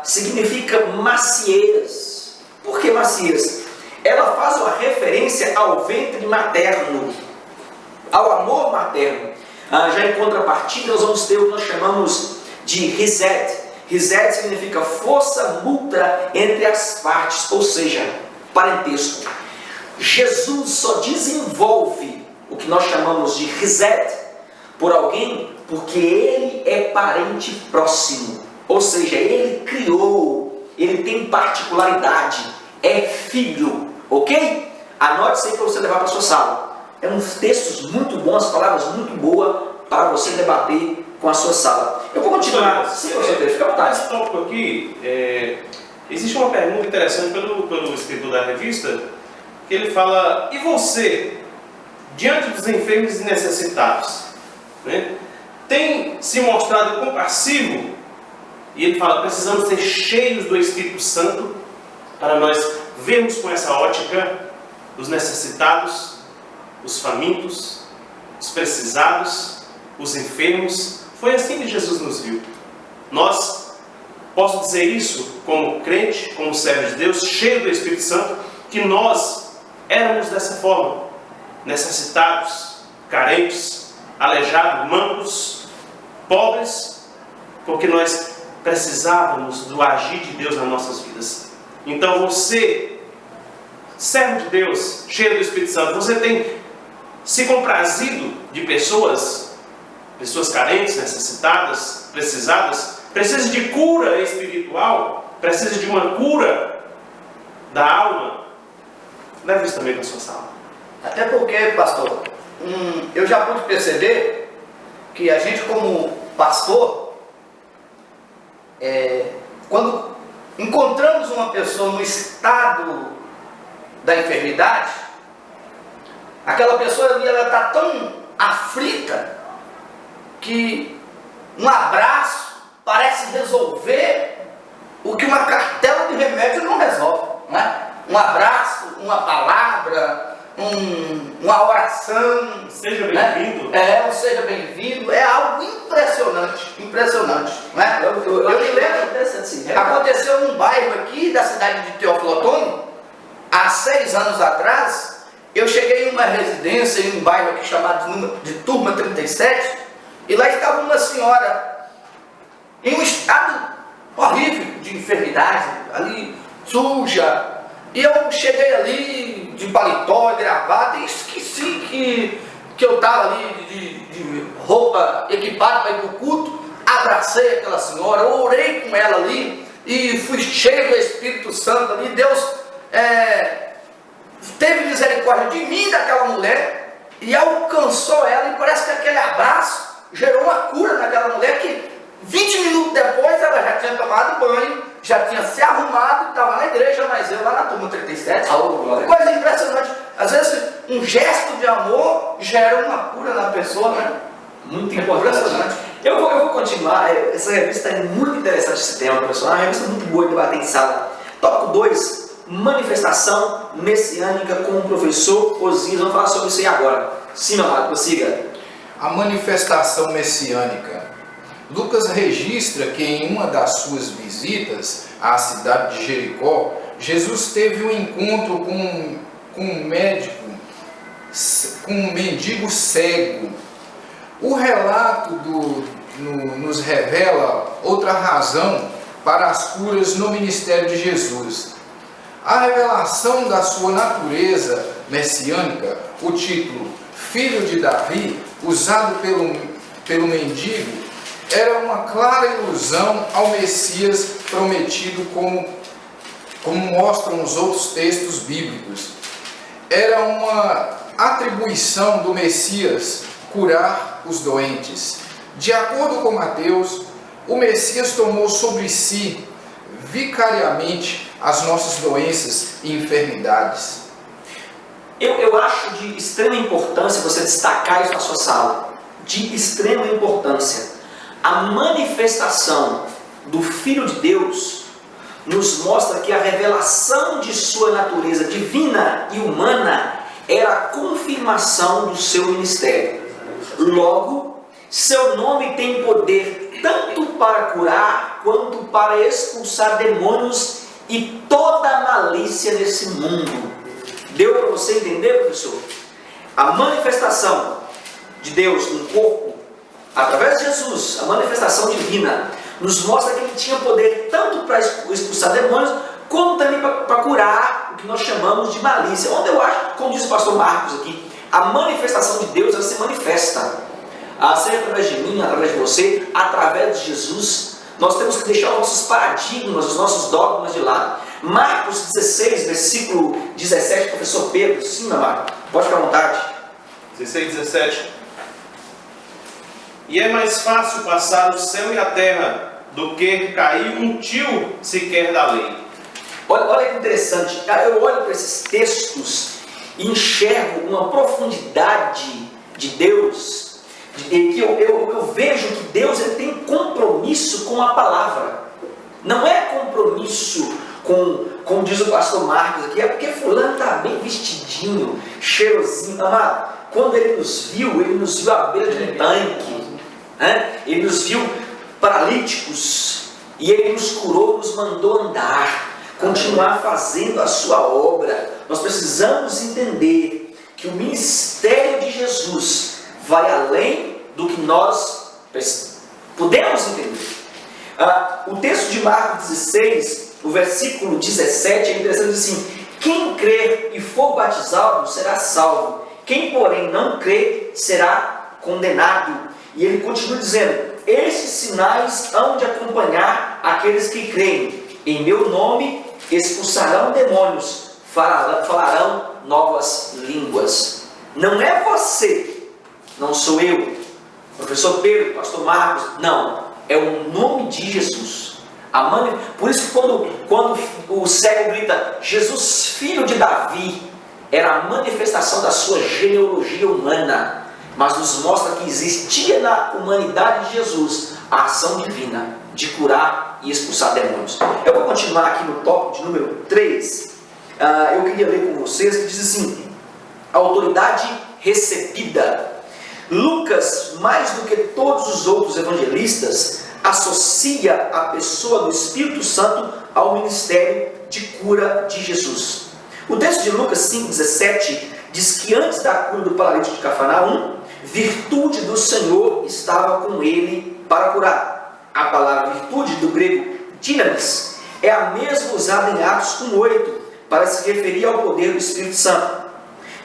significa macieiras. Por que macieiras? Ela faz uma referência ao ventre materno, ao amor materno. Já em contrapartida, nós vamos ter o que nós chamamos de Hesed. Hesed significa força mútua entre as partes, ou seja, parentesco. Jesus só desenvolve o que nós chamamos de Hesed por alguém porque ele é parente próximo, ou seja, ele criou, ele tem particularidade, é filho, ok? Anote isso aí para você levar para a sua sala. É uns textos muito bons, palavras muito boas para você debater com a sua sala. Eu vou continuar. Sim, você fica à vontade. Nesse tópico aqui, existe uma pergunta interessante pelo escritor da revista, que ele fala: e você, diante dos enfermos e necessitados, né, tem se mostrado compassivo? E ele fala: precisamos ser cheios do Espírito Santo para nós vermos com essa ótica os necessitados, os famintos, os precisados, os enfermos. Foi assim que Jesus nos viu. Nós, posso dizer isso como crente, como servo de Deus, cheio do Espírito Santo, que nós éramos dessa forma, necessitados, carentes, aleijados, mancos, pobres, porque nós precisávamos do agir de Deus nas nossas vidas. Então você, servo de Deus, cheio do Espírito Santo, você tem se comprazido de pessoas carentes, necessitadas, precisadas, precisa de cura espiritual, precisa de uma cura da alma. Leve isso também para a sua sala. Até porque, pastor, eu já pude perceber que a gente como pastor, quando encontramos uma pessoa no estado da enfermidade, aquela pessoa ali, ela está tão aflita que um abraço parece resolver o que uma cartela de remédio não resolve, né? Um abraço, uma palavra, uma oração. Seja bem-vindo. Né? Seja bem-vindo. É algo impressionante. Né? Eu me lembro, aconteceu num bairro aqui da cidade de Teófilo Otoni, há 6 anos atrás. Eu cheguei em uma residência, em um bairro aqui chamado de Turma 37, e lá estava uma senhora em um estado horrível de enfermidade, ali suja. E eu cheguei ali de paletó e gravata e esqueci que eu estava ali de roupa equipada para ir para o culto. Abracei aquela senhora, orei com ela ali e fui cheio do Espírito Santo ali. Deus teve misericórdia de mim, daquela mulher, e alcançou ela, e parece que aquele abraço gerou uma cura naquela mulher, que 20 minutos depois ela já tinha tomado banho, já tinha se arrumado, estava na igreja, mas eu lá na turma 37. Coisa impressionante. Às vezes um gesto de amor gera uma cura na pessoa, né? Muito importante. Eu vou continuar. Essa revista é muito interessante, esse tema, professor. É uma revista muito boa de debater em sala. Tópico 2, manifestação messiânica, com o professor Osias. Vamos falar sobre isso aí agora. Sim, meu amado, prossiga. A manifestação messiânica. Lucas registra que em uma das suas visitas à cidade de Jericó, Jesus teve um encontro com um mendigo cego. O relato nos revela outra razão para as curas no ministério de Jesus. A revelação da sua natureza messiânica, o título Filho de Davi, usado pelo mendigo, era uma clara ilusão ao Messias prometido, como mostram os outros textos bíblicos. Era uma atribuição do Messias curar os doentes. De acordo com Mateus, o Messias tomou sobre si vicariamente as nossas doenças e enfermidades. Eu acho de extrema importância você destacar isso na sua sala. De extrema importância. A manifestação do Filho de Deus nos mostra que a revelação de sua natureza divina e humana era a confirmação do seu ministério. Logo, seu nome tem poder tanto para curar quanto para expulsar demônios e toda a malícia desse mundo. Deu para você entender, professor? A manifestação de Deus no corpo, através de Jesus, a manifestação divina, nos mostra que ele tinha poder tanto para expulsar demônios, como também para curar o que nós chamamos de malícia. Onde eu acho, como diz o pastor Marcos aqui, a manifestação de Deus, ela se manifesta. Seja através de mim, através de você, através de Jesus. Nós temos que deixar os nossos paradigmas, os nossos dogmas de lado. Marcos 16, versículo 17, professor Pedro. Sim, meu amado, pode ficar à vontade. 16, 17. E é mais fácil passar o céu e a terra do que cair um tio sequer da lei. Olha que interessante. Eu olho para esses textos e enxergo uma profundidade de Deus, que eu vejo que Deus tem compromisso com a palavra. Não é compromisso como diz o pastor Marcos aqui, é porque fulano está bem vestidinho, cheirosinho. Amado, quando ele nos viu à beira de um tanque, né? Ele nos viu paralíticos e ele nos curou, nos mandou andar, continuar fazendo a sua obra. Nós precisamos entender que o ministério de Jesus vai além do que nós podemos entender. O texto de Marcos 16, o versículo 17, é interessante, diz assim: quem crer e for batizado será salvo, quem porém não crer será condenado. E ele continua dizendo: esses sinais hão de acompanhar aqueles que creem. Em meu nome expulsarão demônios, falarão novas línguas. Não é você, não sou eu, professor Pedro, pastor Marcos, não. É o nome de Jesus. Por isso que quando o cego grita, Jesus, filho de Davi, era a manifestação da sua genealogia humana, mas nos mostra que existia na humanidade de Jesus a ação divina de curar e expulsar demônios. Eu vou continuar aqui no tópico de número 3. Eu queria ler com vocês, que diz assim: a autoridade recebida. Lucas, mais do que todos os outros evangelistas, associa a pessoa do Espírito Santo ao ministério de cura de Jesus. O texto de Lucas 5,17 diz que antes da cura do paralítico de Cafarnaum, virtude do Senhor estava com ele para curar. A palavra virtude, do grego dinamis, é a mesma usada em Atos 1,8 para se referir ao poder do Espírito Santo.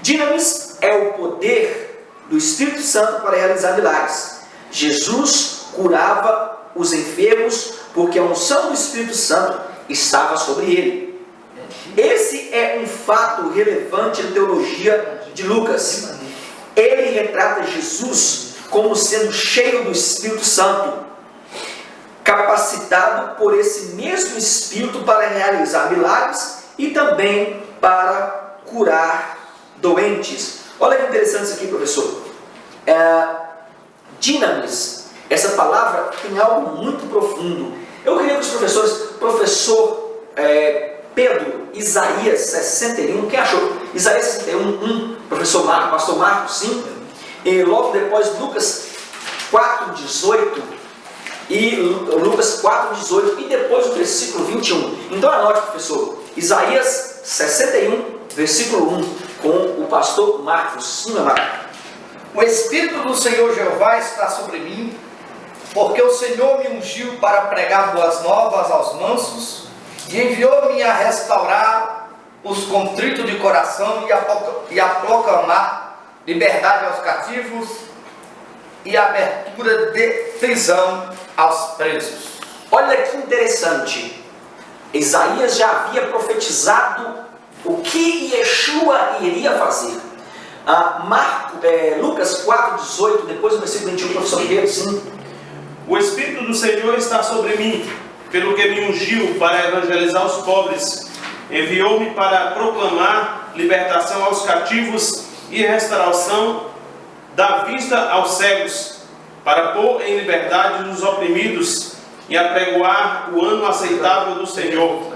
Dinamis é o poder do Espírito Santo para realizar milagres. Jesus curava os enfermos porque a unção do Espírito Santo estava sobre ele. Esse é um fato relevante na teologia de Lucas. Ele retrata Jesus como sendo cheio do Espírito Santo, capacitado por esse mesmo Espírito para realizar milagres e também para curar doentes. Olha que interessante isso aqui, professor. Dinamis, essa palavra tem algo muito profundo. Eu queria que os professores, professor Pedro, Isaías 61, quem achou? Isaías 61, professor Marcos, pastor Marcos, sim. E logo depois Lucas 4:18 e Lucas 4:18 e depois o versículo 21. Então anote, professor, Isaías 61, versículo 1, com o pastor Marcos. Sim, meu amado. O Espírito do Senhor Jeová está sobre mim, porque o Senhor me ungiu para pregar boas novas aos mansos, e enviou-me a restaurar os contritos de coração e a proclamar liberdade aos cativos e abertura de prisão aos presos. Olha que interessante. Isaías já havia profetizado o que Yeshua iria fazer. Lucas 4:18, depois do versículo 21, professor Pedro, sim. O Espírito do Senhor está sobre mim, pelo que me ungiu para evangelizar os pobres, enviou-me para proclamar libertação aos cativos e restauração da vista aos cegos, para pôr em liberdade os oprimidos e apregoar o ano aceitável do Senhor.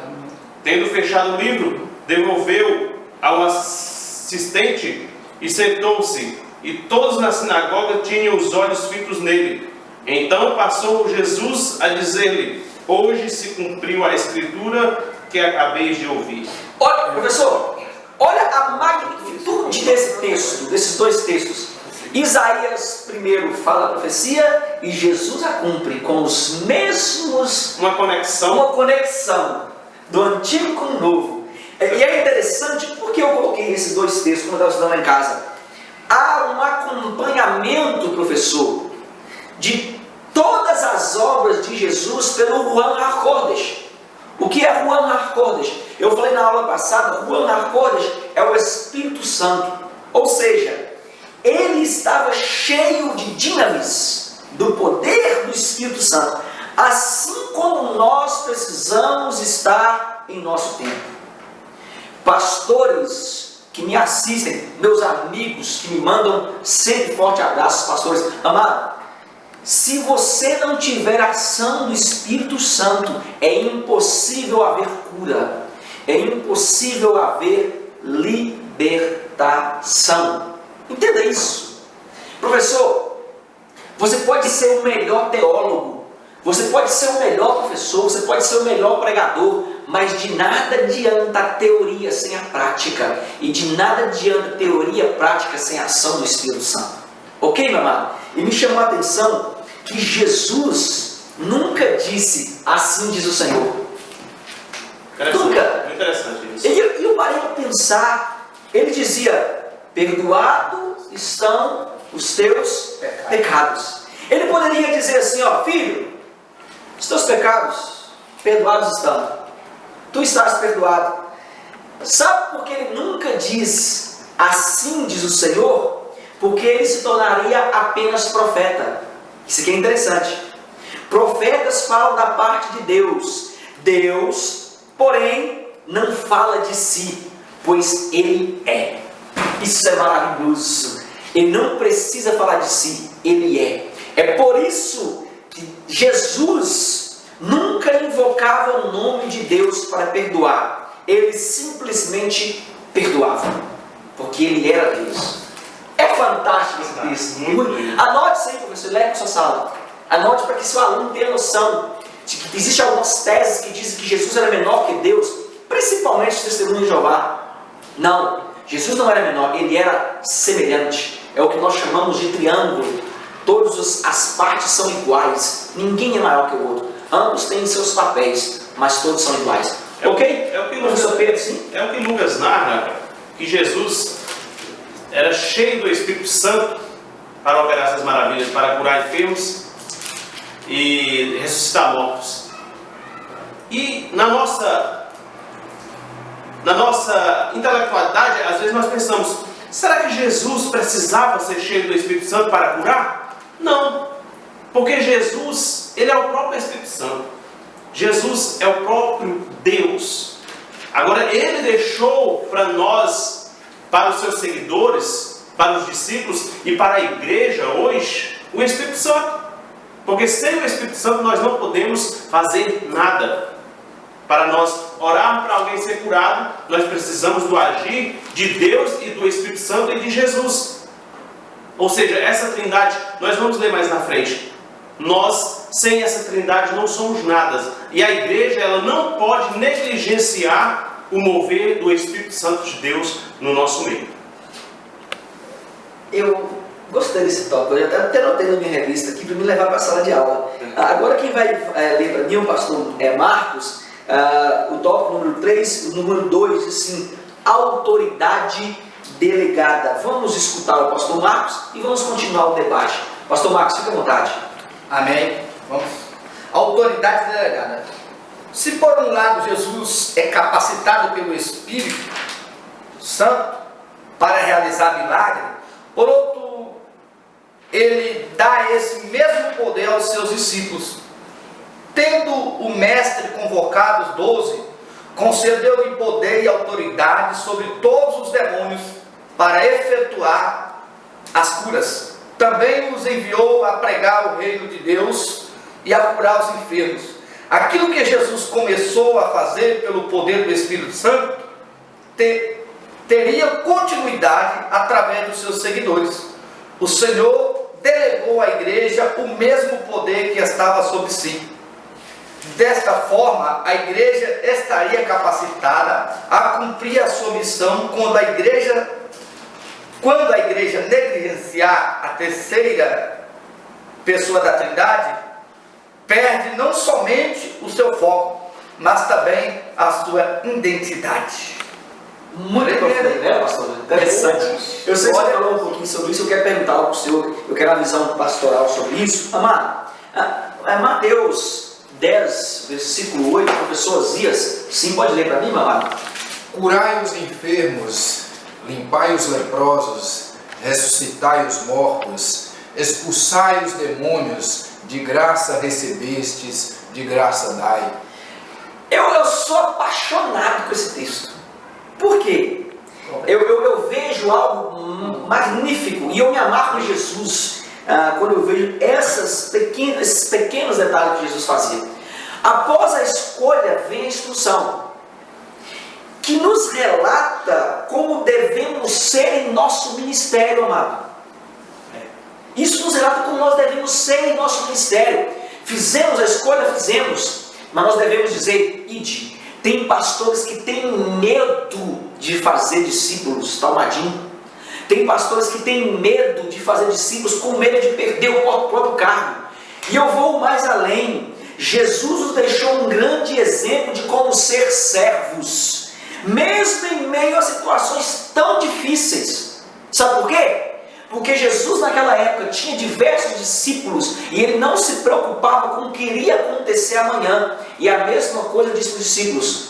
Tendo fechado o livro, devolveu ao assistente e sentou-se, e todos na sinagoga tinham os olhos fitos nele. Então passou Jesus a dizer-lhe: hoje se cumpriu a escritura que acabeis de ouvir. Olha, professor, olha a magnitude desse texto, desses dois textos. Isaías primeiro fala a profecia e Jesus a cumpre com os mesmos... Uma conexão do antigo com o novo. E é interessante porque eu coloquei esses dois textos quando eu estava estudando em casa. Há um acompanhamento, professor, de todas as obras de Jesus pelo Ruach HaKodesh. O que é Ruach HaKodesh? Eu falei na aula passada, Ruach HaKodesh é o Espírito Santo. Ou seja, ele estava cheio de dinamis, do poder do Espírito Santo. Assim como nós precisamos estar em nosso tempo. Pastores que me assistem, meus amigos que me mandam sempre forte abraço, pastores, amado, se você não tiver ação do Espírito Santo, é impossível haver cura, é impossível haver libertação. Entenda isso. Professor, você pode ser o melhor teólogo, você pode ser o melhor professor, você pode ser o melhor pregador, mas de nada adianta a teoria sem a prática, e de nada adianta a teoria e a prática sem a ação do Espírito Santo. Ok, meu amado? E me chamou a atenção que Jesus nunca disse, assim diz o Senhor. Nunca. Interessante isso. E eu parei para pensar, ele dizia, perdoados estão os teus pecados. Ele poderia dizer assim, ó, filho, os teus pecados perdoados estão. Tu estás perdoado. Sabe por que ele nunca diz, assim diz o Senhor? Porque ele se tornaria apenas profeta. Isso aqui é interessante. Profetas falam da parte de Deus. Deus, porém, não fala de si, pois Ele é. Isso é maravilhoso. Ele não precisa falar de si, Ele é. É por isso que Jesus nunca invocava o nome de Deus para perdoar. Ele simplesmente perdoava, porque Ele era Deus. É fantástico esse texto. Anote isso aí, professor, leve para sua sala. Anote para que seu aluno tenha noção de que existem algumas teses que dizem que Jesus era menor que Deus, principalmente os testemunhos de Jeová. Não, Jesus não era menor, Ele era semelhante. É o que nós chamamos de triângulo. Todas as partes são iguais. Ninguém é maior que o outro. Ambos têm seus papéis, mas todos são iguais. Ok? É o que Lucas narra, que Jesus era cheio do Espírito Santo para operar essas maravilhas, para curar enfermos e ressuscitar mortos. E na nossa intelectualidade, às vezes nós pensamos, será que Jesus precisava ser cheio do Espírito Santo para curar? Não, porque Jesus, Ele é o próprio Espírito Santo. Jesus é o próprio Deus. Agora, Ele deixou para nós, para os seus seguidores, para os discípulos e para a igreja hoje, o Espírito Santo. Porque sem o Espírito Santo nós não podemos fazer nada. Para nós orarmos para alguém ser curado, nós precisamos do agir de Deus e do Espírito Santo e de Jesus. Ou seja, essa trindade, nós vamos ler mais na frente. Nós, sem essa trindade, não somos nada. E a igreja, ela não pode negligenciar o mover do Espírito Santo de Deus no nosso meio. Eu gostei desse tópico, eu até anotei na minha revista aqui para me levar para a sala de aula. Agora quem vai ler para mim, o pastor Marcos, o tópico número 3, o número 2, diz assim, autoridade delegada. Vamos escutar o pastor Marcos e vamos continuar o debate. Pastor Marcos, fique à vontade. Amém. Vamos. Autoridade delegada. Se por um lado Jesus é capacitado pelo Espírito Santo para realizar milagre, por outro, ele dá esse mesmo poder aos seus discípulos. Tendo o mestre convocado os 12, concedeu-lhe poder e autoridade sobre todos os demônios para efetuar as curas. Também os enviou a pregar o reino de Deus e a curar os enfermos. Aquilo que Jesus começou a fazer pelo poder do Espírito Santo teria continuidade através dos seus seguidores. O Senhor delegou à igreja o mesmo poder que estava sob si. Desta forma, a igreja estaria capacitada a cumprir a sua missão quando a igreja negligenciar a terceira pessoa da Trindade, perde não somente o seu foco, mas também a sua identidade. Muito profundo, né, pastor? Interessante. Eu sei que você falou um pouquinho sobre isso, eu quero perguntar algo para o senhor, eu quero uma visão pastoral sobre isso. Amado, Mateus 10, versículo 8, professor Osias, sim, pode ler para mim, amado? Curai os enfermos, limpai os leprosos, ressuscitai os mortos, expulsai os demônios, de graça recebestes, de graça dai. Eu sou apaixonado com esse texto. Por quê? Eu vejo algo magnífico e eu me amarro em Jesus quando eu vejo esses pequenos detalhes que Jesus fazia. Após a escolha vem a instrução, que nos relata como devemos ser em nosso ministério, amado. Isso nos relata como nós devemos ser em nosso ministério. Fizemos a escolha, mas nós devemos dizer, ide. Tem pastores que têm medo de fazer discípulos, talmadinho. Tem pastores que têm medo de fazer discípulos com medo de perder o próprio cargo. E eu vou mais além. Jesus nos deixou um grande exemplo de como ser servos, mesmo em meio a situações tão difíceis. Sabe por quê? Porque Jesus naquela época tinha diversos discípulos e ele não se preocupava com o que iria acontecer amanhã. E a mesma coisa disse para os discípulos: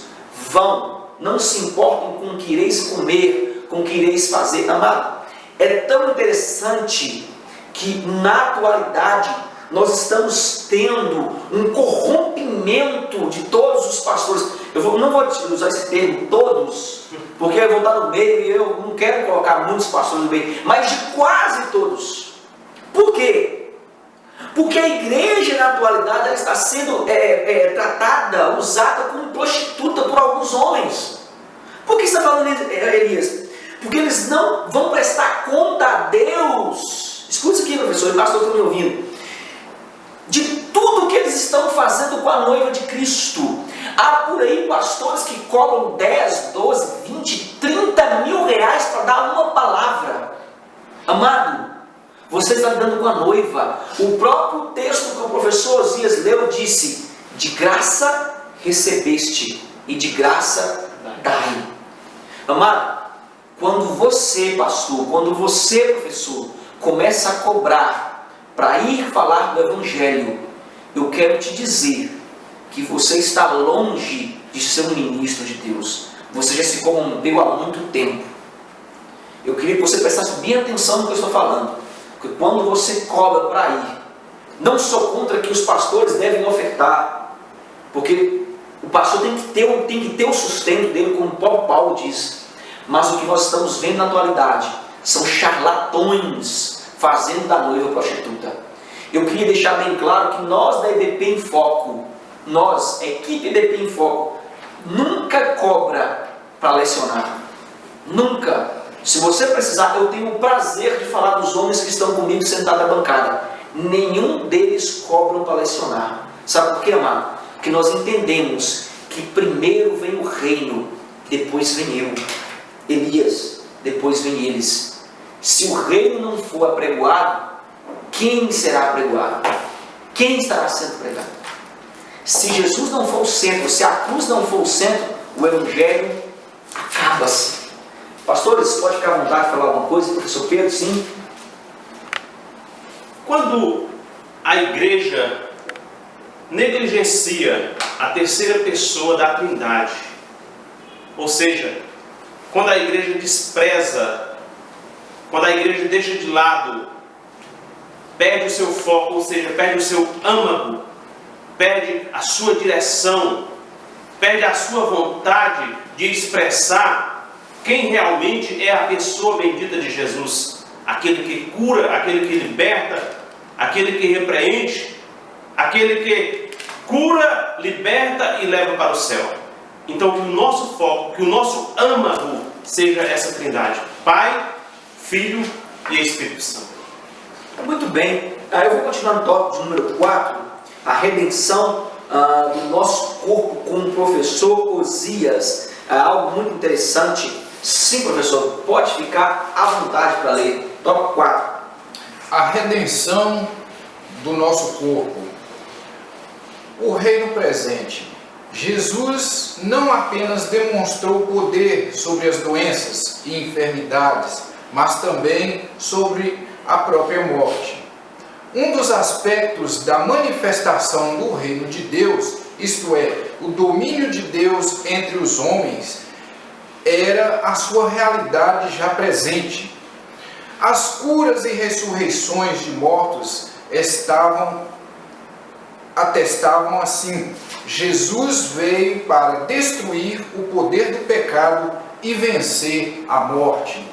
vão, não se importem com o que ireis comer, com o que ireis fazer. Amado, é tão interessante que na atualidade nós estamos tendo um corrompimento de todos os pastores. Não vou usar esse termo todos, porque eu vou estar no meio e eu não quero colocar muitos pastores no meio, mas de quase todos. Por quê? Porque a igreja na atualidade ela está sendo tratada, usada como prostituta por alguns homens. Por que você está falando isso, Elias? Porque eles não vão prestar conta a Deus. Escuta isso aqui, professor, e pastor, estão me ouvindo. De tudo que eles estão fazendo com a noiva de Cristo. Há por aí pastores que cobram 10, 12, 20, 30 mil reais para dar uma palavra. Amado, você está lidando com a noiva. O próprio texto que o professor Osias leu disse: de graça recebeste e de graça dai. Amado, quando você, pastor, quando você, professor, começa a cobrar para ir falar do Evangelho, eu quero te dizer que você está longe de ser um ministro de Deus. Você já se corrompeu há muito tempo. Eu queria que você prestasse bem atenção no que eu estou falando. Porque quando você cobra para ir, não sou contra que os pastores devem ofertar, porque o pastor tem que ter o sustento dele, como o próprio Paulo diz. Mas o que nós estamos vendo na atualidade são charlatões fazendo da noiva prostituta. Eu queria deixar bem claro que nós da EBP em Foco, nós, equipe EBP em Foco, nunca cobra para lecionar. Nunca. Se você precisar, eu tenho o prazer de falar dos homens que estão comigo sentados na bancada. Nenhum deles cobram para lecionar. Sabe por quê, amado? Porque nós entendemos que primeiro vem o reino, depois vem eu. Elias, depois vem eles. Se o reino não for apregoado, quem será apregoado? Quem estará sendo pregado? Se Jesus não for o centro, se a cruz não for o centro, o evangelho acaba-se. Pastores, pode ficar à vontade de falar alguma coisa? Professor Pedro, sim. Quando a igreja negligencia a terceira pessoa da Trindade, ou seja, quando a igreja despreza, quando a igreja deixa de lado, perde o seu foco, ou seja, perde o seu âmago, perde a sua direção, perde a sua vontade de expressar quem realmente é a pessoa bendita de Jesus, aquele que cura, aquele que liberta, aquele que repreende, aquele que cura, liberta e leva para o céu. Então que o nosso foco, que o nosso âmago seja essa Trindade: Pai, Filho e Espírito Santo. Muito bem, eu vou continuar no tópico número 4, a redenção do nosso corpo, com o professor Osias. Algo muito interessante. Sim, professor, pode ficar à vontade para ler. Tópico 4. A redenção do nosso corpo. O reino presente. Jesus não apenas demonstrou poder sobre as doenças e enfermidades, mas também sobre a própria morte. Um dos aspectos da manifestação do reino de Deus, isto é, o domínio de Deus entre os homens, era a sua realidade já presente. As curas e ressurreições de mortos atestavam assim: Jesus veio para destruir o poder do pecado e vencer a morte.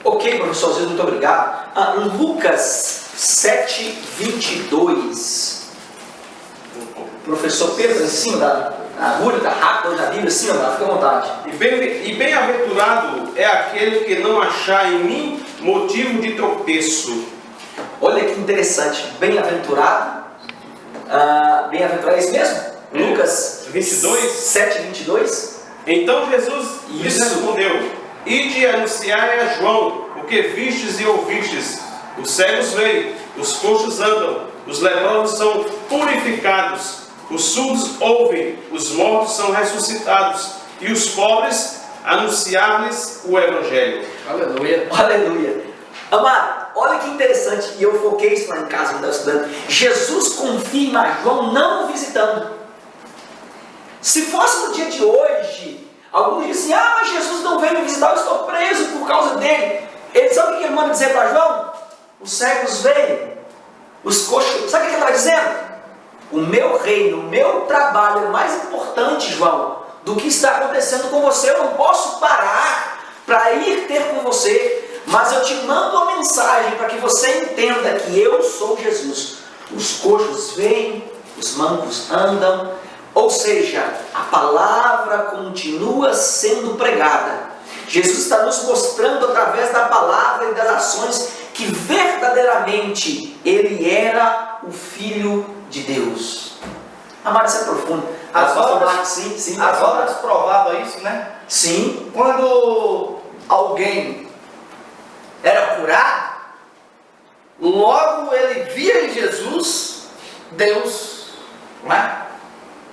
Ok, professor Osias, muito obrigado. Lucas 7:22. Professor Pedro, em cima da agulha, está rápido hoje na Bíblia, assim, fica à vontade. E bem-aventurado é aquele que não achar em mim motivo de tropeço. Olha que interessante, bem-aventurado. Bem-aventurado é isso mesmo? Lucas 7:22. Então Jesus lhes respondeu: Ide e anunciai a João o que vistes e ouvistes: os cegos veem, os coxos andam, os leprosos são purificados, os surdos ouvem, os mortos são ressuscitados, e os pobres anunciar-lhes o Evangelho. Aleluia, aleluia. Amado, olha que interessante, e eu foquei isso lá em casa quando estava estudando. Jesus confirma João não visitando. Se fosse no dia de hoje, alguns dizem: mas Jesus não veio me visitar, eu estou preso por causa dele. Ele sabe o que ele manda dizer para João? Os cegos veem, Os coxos, sabe o que ele está dizendo? O meu reino, o meu trabalho é mais importante, João, do que está acontecendo com você. Eu não posso parar para ir ter com você, mas eu te mando uma mensagem para que você entenda que eu sou Jesus. Os coxos veem, os mancos andam, ou seja, a palavra continua sendo pregada. Jesus está nos mostrando através da palavra e das ações que verdadeiramente Ele era o Filho de Deus. Amado, isso é profundo. As obras provavam isso, né? Sim. Quando alguém era curado, logo ele via em Jesus Deus, não é?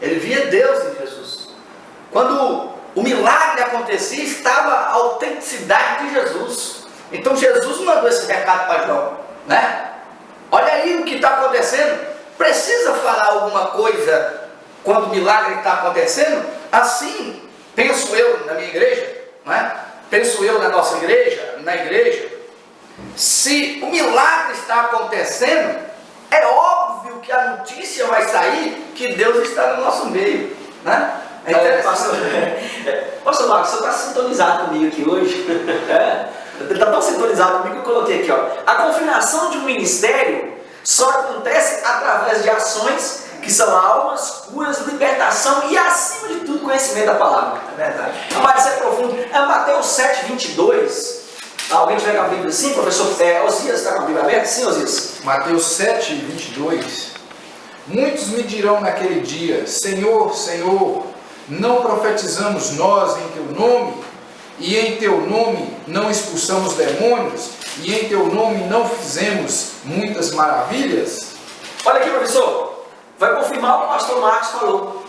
Ele via Deus em Jesus. Quando o milagre acontecia, estava a autenticidade de Jesus. Então Jesus mandou esse recado para João, né? Olha aí o que está acontecendo. Precisa falar alguma coisa quando o milagre está acontecendo? Assim, penso eu na minha igreja, não é? Penso eu na nossa igreja, na igreja. Se o milagre está acontecendo, é óbvio que a notícia vai sair que Deus está no nosso meio, né? É interessante. Pastor Marcos, você está sintonizado comigo aqui hoje? Ele está tão sintonizado comigo que eu coloquei aqui, ó. A confirmação de um ministério só acontece através de ações que são almas, curas, libertação e, acima de tudo, conhecimento da palavra. É verdade. Mas isso é profundo. É Mateus 7, 22. Alguém tiver com a Bíblia assim, professor? Osias está com a Bíblia aberta? Sim, Osias. Mateus 7, 22. Muitos me dirão naquele dia: Senhor, Senhor, não profetizamos nós em teu nome? E em teu nome não expulsamos demônios? E em teu nome não fizemos muitas maravilhas? Olha aqui, professor. Vai confirmar o que o pastor Marcos falou.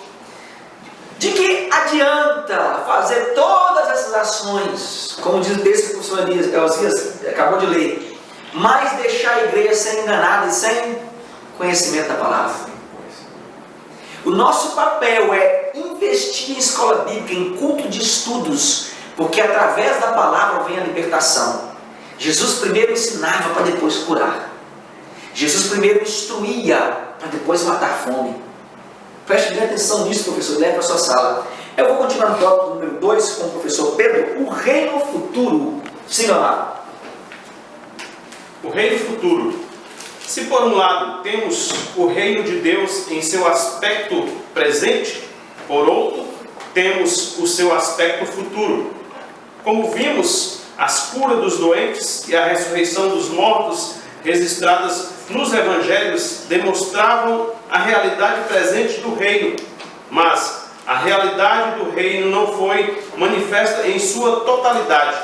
De que adianta fazer todas essas ações, como diz o texto que o professor Osias acabou de ler, mas deixar a igreja sem enganada e sem conhecimento da palavra? O nosso papel é investir em escola bíblica, em culto de estudos, porque através da palavra vem a libertação. Jesus primeiro ensinava para depois curar. Jesus primeiro instruía para depois matar a fome. Preste bem atenção nisso, professor, leve para a sua sala. Eu vou continuar no tópico número 2 com o professor Pedro, o reino futuro. Sim, meu amado. O reino futuro. Se por um lado temos o reino de Deus em seu aspecto presente, por outro, temos o seu aspecto futuro. Como vimos, as curas dos doentes e a ressurreição dos mortos registradas nos evangelhos demonstravam a realidade presente do reino, mas a realidade do reino não foi manifesta em sua totalidade.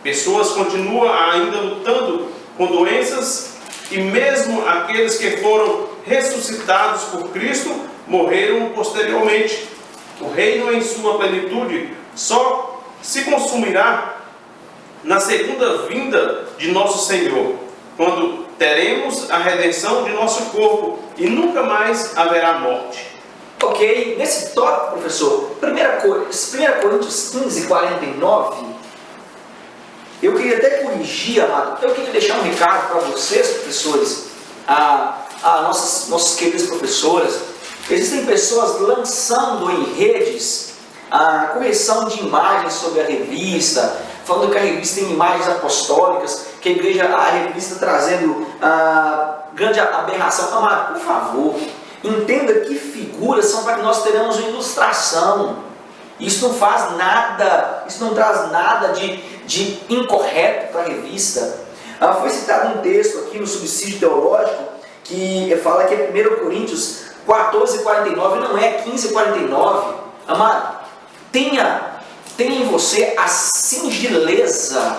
Pessoas continuam ainda lutando com doenças e mesmo aqueles que foram ressuscitados por Cristo morreram posteriormente. O reino em sua plenitude só se consumirá na segunda vinda de nosso Senhor, quando teremos a redenção de nosso corpo e nunca mais haverá morte. Ok, nesse tópico, professor, 1 Coríntios 15, 49, eu queria até corrigir, amado, eu queria deixar um recado para vocês, professores, nossas queridas professoras. Existem pessoas lançando em redes a correção de imagens sobre a revista, falando que a revista tem imagens apostólicas, que a revista trazendo grande aberração. Amado, por favor, entenda que figuras são para que nós tenhamos uma ilustração. Isso não faz nada, isso não traz nada de incorreto para a revista. Foi citado um texto aqui no subsídio teológico que fala que é 1 Coríntios 14:49, não é 15:49. Amado, tenha em você a singeleza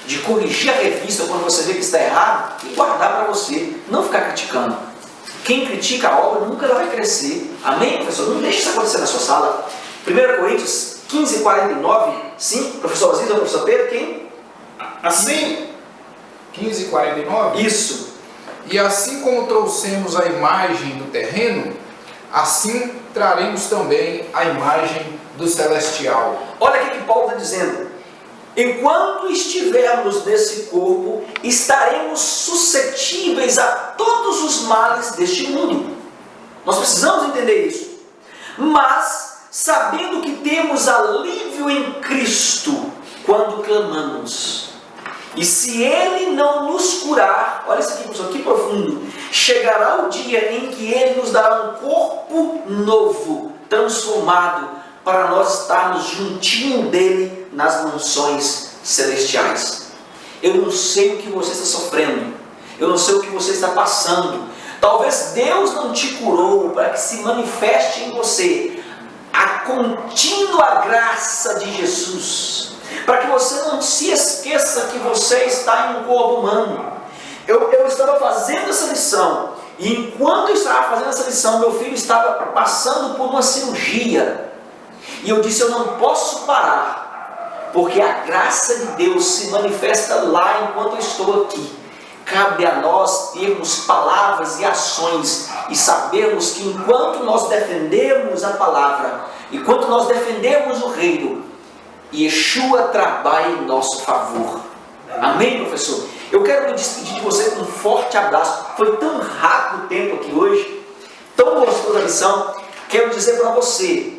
de corrigir a revista quando você vê que está errado e guardar para você, não ficar criticando. Quem critica a obra nunca vai crescer. Amém, professor? Não deixe isso acontecer na sua sala. 1 Coríntios 15:49, sim, professor Osias ou professor Pedro, quem? Assim, 15:49? Isso. E assim como trouxemos a imagem do terreno, assim traremos também a imagem do celestial. Olha o que Paulo está dizendo. enquanto estivermos nesse corpo, estaremos suscetíveis a todos os males deste mundo. Nós precisamos entender isso. Mas, sabendo que temos alívio em Cristo quando clamamos, e se Ele não nos curar, olha isso aqui, pessoal, que profundo, chegará o dia em que Ele nos dará um corpo novo, transformado, para nós estarmos juntinho dEle nas mansões celestiais. Eu não sei o que você está sofrendo, eu não sei o que você está passando. Talvez Deus não te curou para que se manifeste em você a contínua graça de Jesus, para que você não se esqueça que você está em um corpo humano. Eu estava fazendo essa lição, e enquanto eu estava fazendo essa lição, meu filho estava passando por uma cirurgia, e eu disse: eu não posso parar, porque a graça de Deus se manifesta lá enquanto eu estou aqui. Cabe a nós termos palavras e ações e sabermos que enquanto nós defendemos a palavra, enquanto nós defendemos o reino, Yeshua trabalha em nosso favor. Amém, professor? Eu quero me despedir de você com um forte abraço. Foi tão rápido o tempo aqui hoje, tão gostosa a lição. Quero dizer para você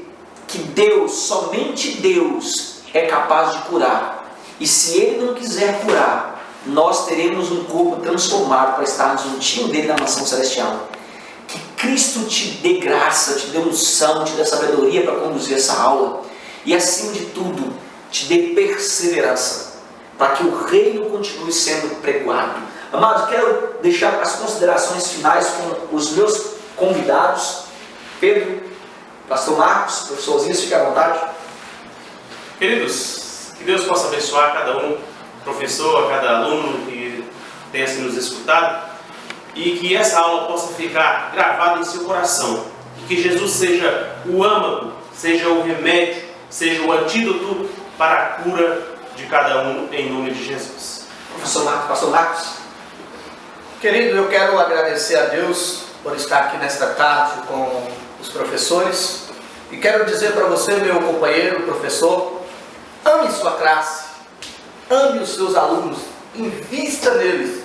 que Deus, somente Deus, é capaz de curar. E se Ele não quiser curar, nós teremos um corpo transformado para estarmos juntinho dele na mansão celestial. Que Cristo te dê graça, te dê unção, te dê sabedoria para conduzir essa aula. E acima de tudo, te dê perseverança, para que o reino continue sendo pregoado. Amados, quero deixar as considerações finais com os meus convidados. Pedro, pastor Marcos, professor Osias, fique à vontade. Queridos, que Deus possa abençoar cada um, professor, a cada aluno que tenha se nos escutado, e que essa aula possa ficar gravada em seu coração, que Jesus seja o âmago, seja o remédio, seja o antídoto para a cura de cada um, em nome de Jesus. Professor Marcos, pastor Marcos. Querido, eu quero agradecer a Deus por estar aqui nesta tarde com os professores, e quero dizer para você, meu companheiro, professor, ame sua classe, ame os seus alunos, invista neles.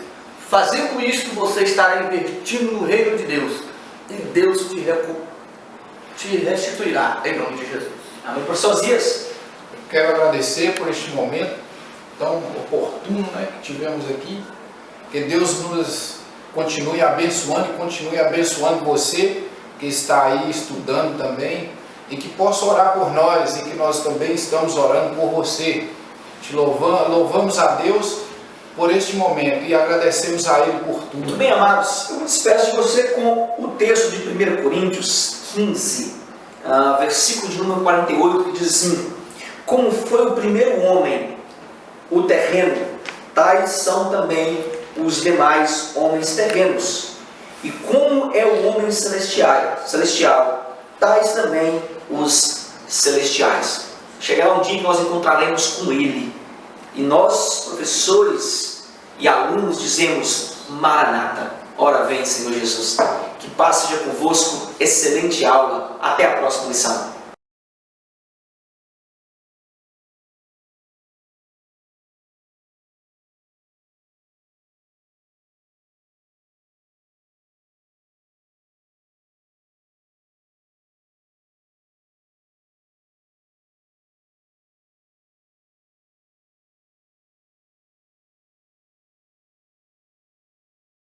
Fazendo isto, você estará investindo no reino de Deus, e Deus te restituirá, em nome de Jesus. Amém, professor Osias. Quero agradecer por este momento tão oportuno, que tivemos aqui. Que Deus nos continue abençoando e continue abençoando você que está aí estudando também, e que possa orar por nós, e que nós também estamos orando por você. Te louvamos a Deus por este momento e agradecemos a Ele por tudo. Muito bem, amados, eu me despeço de você com o texto de 1 Coríntios 15, versículo de número 48, que diz assim: como foi o primeiro homem, o terreno, tais são também os demais homens terrenos. E como é o homem celestial, tais também os celestiais. Chegará um dia que nós encontraremos com Ele. E nós, professores e alunos, dizemos: Maranata, ora vem, Senhor Jesus. Que paz seja convosco, excelente aula. Até a próxima lição.